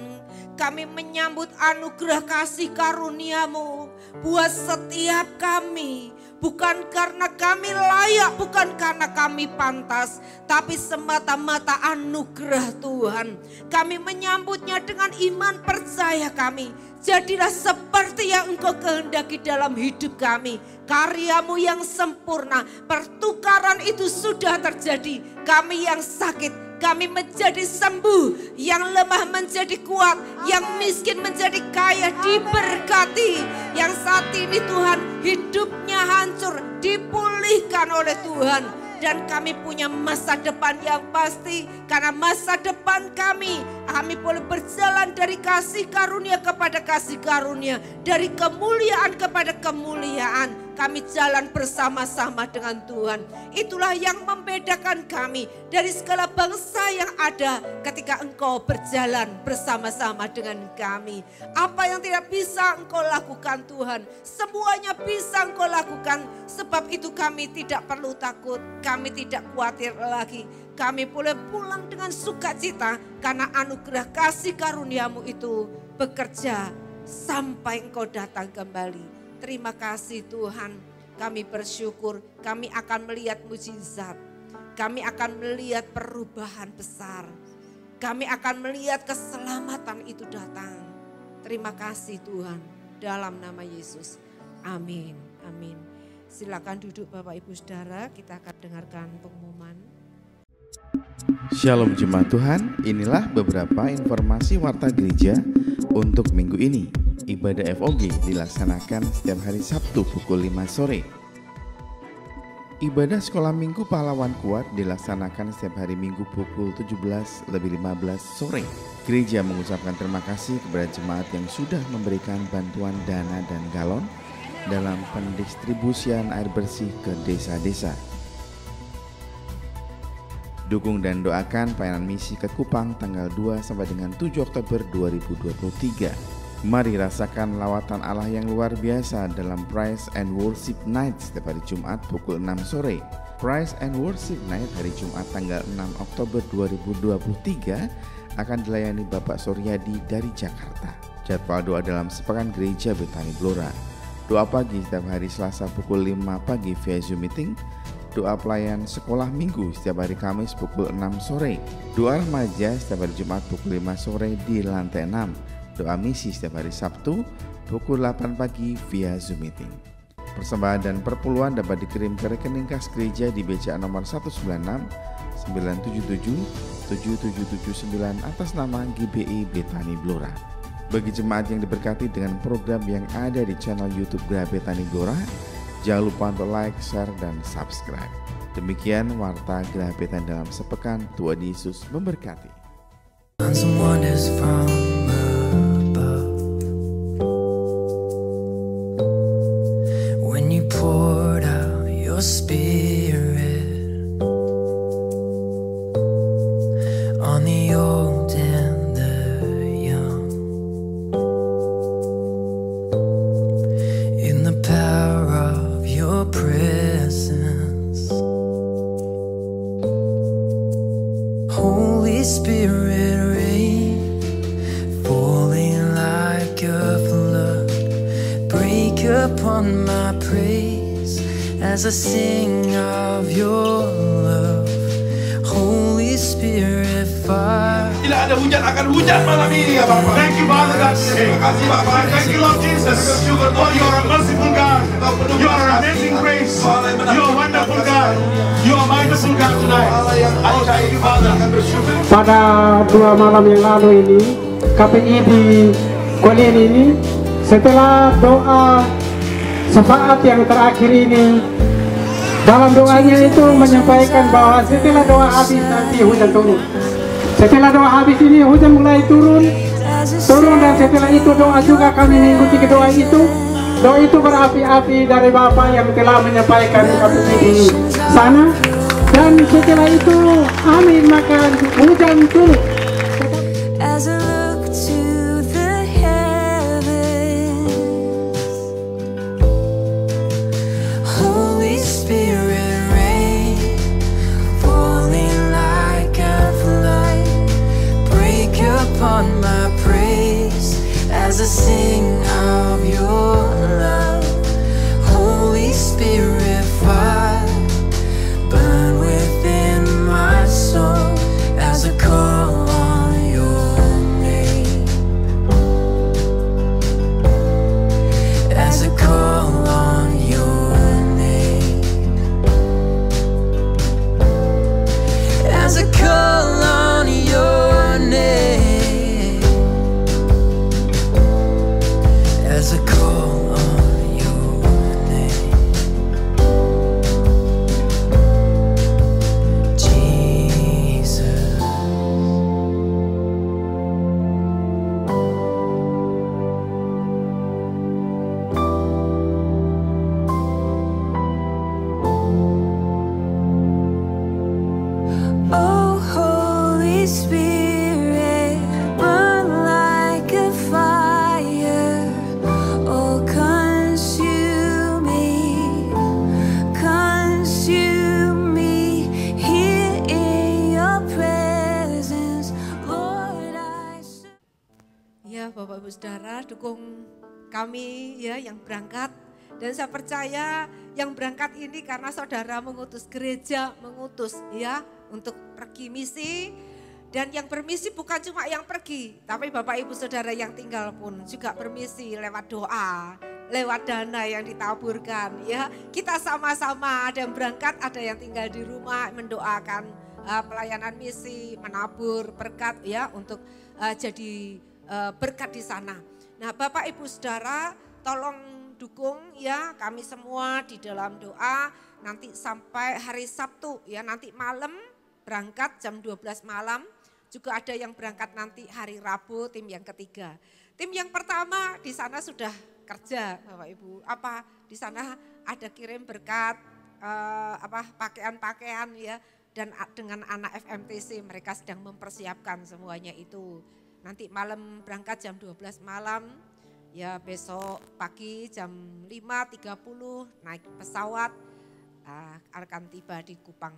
Kami menyambut anugerah kasih karunia-Mu buat setiap kami. Bukan karena kami layak, bukan karena kami pantas, tapi semata-mata anugerah Tuhan. Kami menyambutnya dengan iman percaya kami. Jadilah seperti yang Engkau kehendaki dalam hidup kami. Karya-Mu yang sempurna, pertukaran itu sudah terjadi. Kami yang sakit, kami menjadi sembuh, yang lemah menjadi kuat, yang miskin menjadi kaya, diberkati. Yang saat ini Tuhan hidupnya hancur, dipulihkan oleh Tuhan. Dan kami punya masa depan yang pasti, karena masa depan kami boleh berjalan dari kasih karunia kepada kasih karunia, dari kemuliaan kepada kemuliaan. Kami jalan bersama-sama dengan Tuhan. Itulah yang membedakan kami dari segala bangsa yang ada ketika Engkau berjalan bersama-sama dengan kami. Apa yang tidak bisa Engkau lakukan Tuhan, semuanya bisa Engkau lakukan. Sebab itu kami tidak perlu takut, kami tidak khawatir lagi. Kami boleh pulang dengan sukacita karena anugerah kasih karunia-Mu itu bekerja sampai Engkau datang kembali. Terima kasih Tuhan, kami bersyukur, kami akan melihat mujizat, kami akan melihat perubahan besar, kami akan melihat keselamatan itu datang. Terima kasih Tuhan, dalam nama Yesus, amin, amin. Silakan duduk Bapak Ibu Saudara, kita akan dengarkan pengumuman. Shalom Jemaat Tuhan, inilah beberapa informasi warta gereja untuk minggu ini. Ibadah FOG dilaksanakan setiap hari Sabtu pukul 5 sore. Ibadah sekolah minggu pahlawan kuat dilaksanakan setiap hari Minggu pukul 17:15 sore. Gereja mengucapkan terima kasih kepada jemaat yang sudah memberikan bantuan dana dan galon dalam pendistribusian air bersih ke desa-desa. Dukung dan doakan pelayanan misi ke Kupang tanggal 2 sampai dengan 7 Oktober 2023. Mari rasakan lawatan Allah yang luar biasa dalam Praise and Worship Night setiap hari Jumat pukul 6 sore. Praise and Worship Night hari Jumat tanggal 6 Oktober 2023 akan dilayani Bapak Suryadi dari Jakarta. Jadwal doa dalam sepekan Gereja Betani Blora. Doa pagi setiap hari Selasa pukul 5 pagi via Zoom meeting. Doa pelayan sekolah minggu setiap hari Kamis pukul 6 sore. Doa remaja setiap hari Jumat pukul 5 sore di lantai 6. Doa misi setiap hari Sabtu pukul 8 pagi via Zoom meeting. Persembahan dan perpuluhan dapat dikirim ke rekening kas gereja di BCA nomor 196 977 7779 atas nama GBI Betani Blora. Bagi jemaat yang diberkati dengan program yang ada di channel YouTube Gereja Betani Blora, jangan lupa untuk like, share, dan subscribe. Demikian warta Gereja Betani dalam sepekan. Tuhan Yesus memberkati. Your spirit on the old and the young, in the power of your presence, Holy Spirit reign, falling like a flood, break upon my praise as I sing of your love, Holy Spirit fire. Bila ada hujan akan hujan malam ini ya Bapak. Thank you Father God. Terima kasih Bapak. Thank you Lord Jesus. Oh, you are a merciful God. You are an amazing grace. You are wonderful God. You are wonderful God tonight. Oh, thank you Father. Pada 2 malam yang lalu ini, KPI di Kualin ini, setelah doa syafaat yang terakhir ini, dalam doanya itu menyampaikan bahwa setelah doa habis nanti hujan turun. Setelah doa habis ini hujan mulai turun dan setelah itu doa juga kami mengikuti doa itu. Doa itu berapi-api dari Bapak yang telah menyampaikan kami di sana. Dan setelah itu amin maka hujan turun. on my praise as I sing of your love. Holy Spirit, fire, burn within my soul as I call on your name. As I call on your name. As I call on your name. As I call on your name. Jesus. Oh, Holy Spirit, burn like a fire. Oh, consume me here in your presence, Lord. Ya Bapak Ibu Saudara, dukung kami ya yang berangkat. Dan saya percaya yang berangkat ini karena saudara mengutus gereja, mengutus ya untuk pergi misi. Dan yang bermisi bukan cuma yang pergi, tapi Bapak Ibu Saudara yang tinggal pun juga bermisi lewat doa, lewat dana yang ditaburkan ya. Kita sama-sama, ada yang berangkat, ada yang tinggal di rumah mendoakan pelayanan misi, menabur berkat ya untuk jadi berkat di sana. Nah Bapak Ibu Saudara tolong dukung ya kami semua di dalam doa nanti sampai hari Sabtu ya, nanti malam berangkat jam 12 malam. Juga ada yang berangkat nanti hari Rabu, tim yang ketiga. Tim yang pertama di sana sudah kerja Bapak Ibu. Apa di sana ada kirim berkat pakaian-pakaian ya, dan dengan anak FMTC mereka sedang mempersiapkan semuanya itu. Nanti malam berangkat jam 12 malam. Ya besok pagi jam 5.30 naik pesawat akan tiba di Kupang.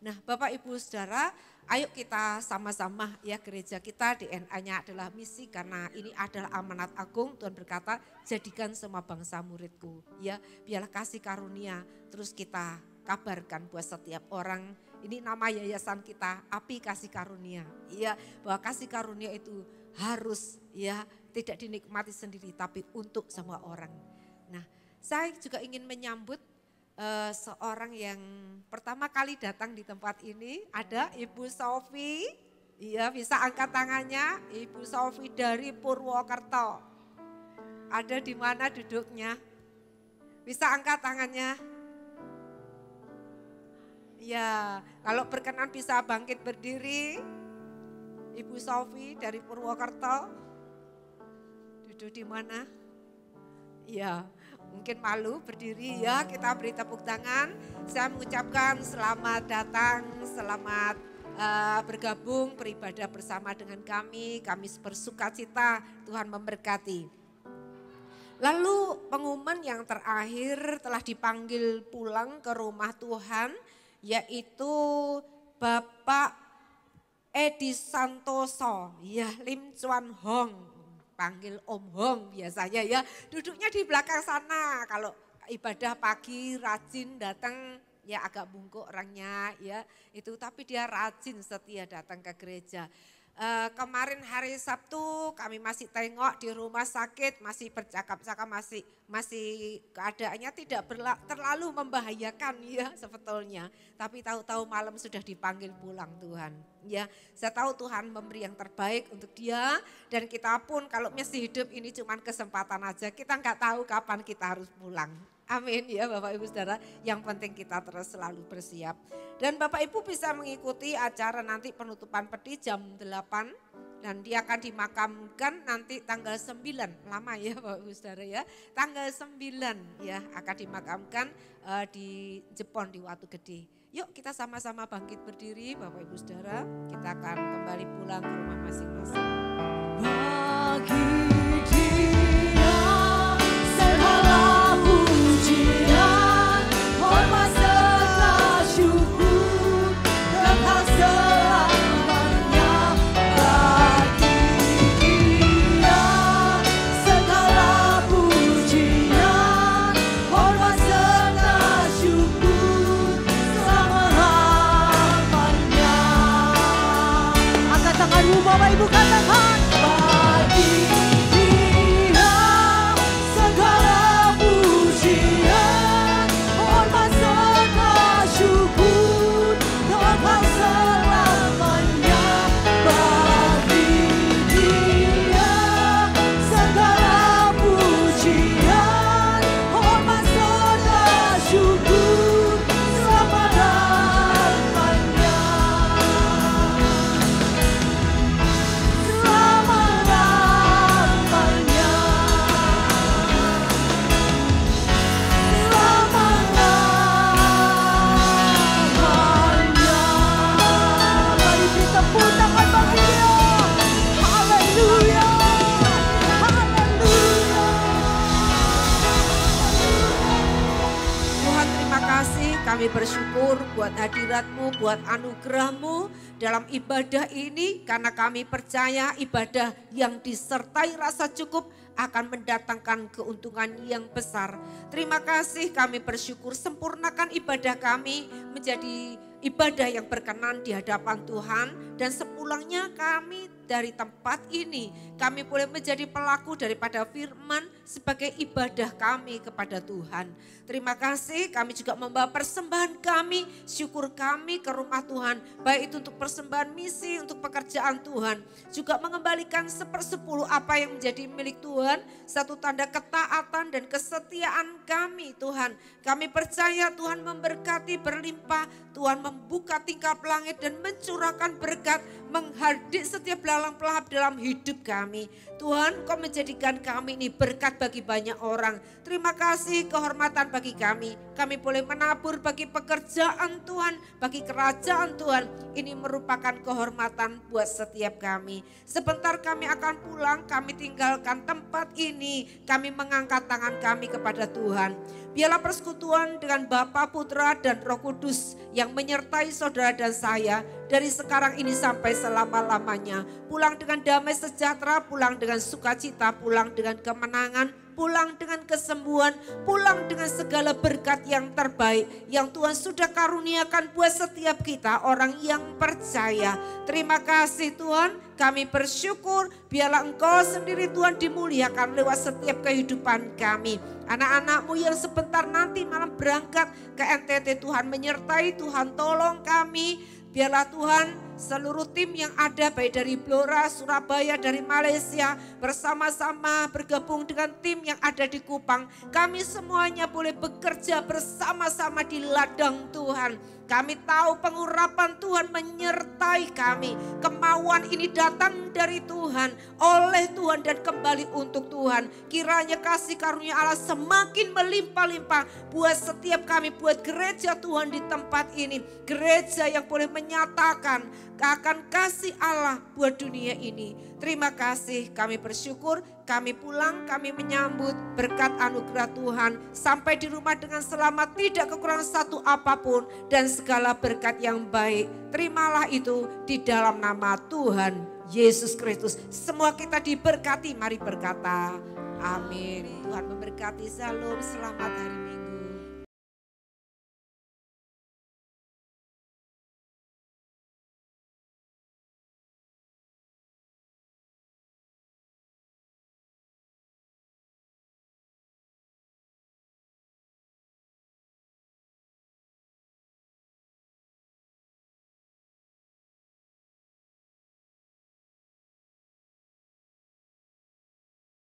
Nah Bapak Ibu Saudara, ayo kita sama-sama ya, gereja kita DNA-nya adalah misi karena ini adalah amanat agung. Tuhan berkata jadikan semua bangsa muridku ya, biarlah kasih karunia terus kita kabarkan buat setiap orang. Ini nama yayasan kita, Api Kasih Karunia ya, bahwa kasih karunia itu harus ya tidak dinikmati sendiri tapi untuk semua orang. Nah saya juga ingin menyambut seorang yang pertama kali datang di tempat ini, ada Ibu Sofi. Iya, bisa angkat tangannya, Ibu Sofi dari Purwokerto. Ada di mana duduknya? Bisa angkat tangannya? Ya, kalau berkenan bisa bangkit berdiri. Ibu Sofi dari Purwokerto. Duduk di mana? Ya. Mungkin malu berdiri ya, kita beri tepuk tangan. Saya mengucapkan selamat datang, selamat bergabung beribadah bersama dengan kami. Kami bersuka cita, Tuhan memberkati. Lalu pengumuman yang terakhir telah dipanggil pulang ke rumah Tuhan, yaitu Bapak Edi Santoso, ya Lim Chuan Hong. Panggil Om Hong biasanya ya, duduknya di belakang sana. Kalau ibadah pagi rajin datang, ya agak bungkuk orangnya ya itu, tapi dia rajin setia datang ke gereja. Kemarin hari Sabtu kami masih tengok di rumah sakit, masih bercakap-cakap, masih keadaannya tidak terlalu membahayakan ya sebetulnya. Tapi tahu-tahu malam sudah dipanggil pulang Tuhan. Ya, saya tahu Tuhan memberi yang terbaik untuk dia, dan kita pun kalau masih hidup ini cuma kesempatan aja. Kita nggak tahu kapan kita harus pulang. Amin ya Bapak Ibu Saudara, yang penting kita terus selalu bersiap. Dan Bapak Ibu bisa mengikuti acara nanti penutupan peti jam 8 dan dia akan dimakamkan nanti tanggal 9, lama ya Bapak Ibu Saudara ya. Tanggal 9 ya akan dimakamkan di Jepon di Watu Gede. Yuk kita sama-sama bangkit berdiri Bapak Ibu Saudara, kita akan kembali pulang ke rumah masing-masing. Bagi Dia segala pujian, hormat serta syukur, dan hak selamanya bagi bersyukur buat hadirat-Mu, buat anugerah-Mu dalam ibadah ini, karena kami percaya ibadah yang disertai rasa cukup akan mendatangkan keuntungan yang besar. Terima kasih, kami bersyukur, sempurnakan ibadah kami menjadi ibadah yang berkenan di hadapan Tuhan, dan sepulangnya kami dari tempat ini, kami boleh menjadi pelaku daripada firman sebagai ibadah kami kepada Tuhan. Terima kasih, kami juga membawa persembahan kami, syukur kami ke rumah Tuhan, baik itu untuk persembahan misi, untuk pekerjaan Tuhan, juga mengembalikan 1/10 apa yang menjadi milik Tuhan, satu tanda ketaatan dan kesetiaan kami Tuhan. Kami percaya Tuhan memberkati berlimpah, Tuhan membuka tingkap langit dan mencurahkan berkat, menghadir setiap belalang pelahap dalam hidup kami. Tuhan, Kau menjadikan kami ini berkat bagi banyak orang. Terima kasih, kehormatan bagi kami. Kami boleh menabur bagi pekerjaan Tuhan, bagi kerajaan Tuhan. Ini merupakan kehormatan buat setiap kami. Sebentar kami akan pulang, kami tinggalkan tempat ini. Kami mengangkat tangan kami kepada Tuhan. Biarlah persekutuan dengan Bapa, Putra, dan Roh Kudus yang menyertai saudara dan saya dari sekarang ini sampai selama-lamanya. Pulang dengan damai sejahtera, pulang dengan sukacita, pulang dengan kemenangan, pulang dengan kesembuhan, pulang dengan segala berkat yang terbaik yang Tuhan sudah karuniakan buat setiap kita orang yang percaya. Terima kasih Tuhan, kami bersyukur, biarlah Engkau sendiri Tuhan dimuliakan lewat setiap kehidupan kami. Anak-anak-Mu yang sebentar nanti malam berangkat ke NTT, Tuhan menyertai, Tuhan tolong kami. Biarlah Tuhan seluruh tim yang ada baik dari Blora, Surabaya, dari Malaysia bersama-sama bergabung dengan tim yang ada di Kupang. Kami semuanya boleh bekerja bersama-sama di ladang Tuhan. Kami tahu pengurapan Tuhan menyertai kami. Kemauan ini datang dari Tuhan, oleh Tuhan dan kembali untuk Tuhan. Kiranya kasih karunia Allah semakin melimpah-limpah buat setiap kami, buat gereja Tuhan di tempat ini. Gereja yang boleh menyatakan akan kasih Allah buat dunia ini. Terima kasih, kami bersyukur, kami pulang, kami menyambut berkat anugerah Tuhan. Sampai di rumah dengan selamat, tidak kekurangan satu apapun dan segala berkat yang baik. Terimalah itu di dalam nama Tuhan Yesus Kristus. Semua kita diberkati, mari berkata amin. Tuhan memberkati, salam, selamat hari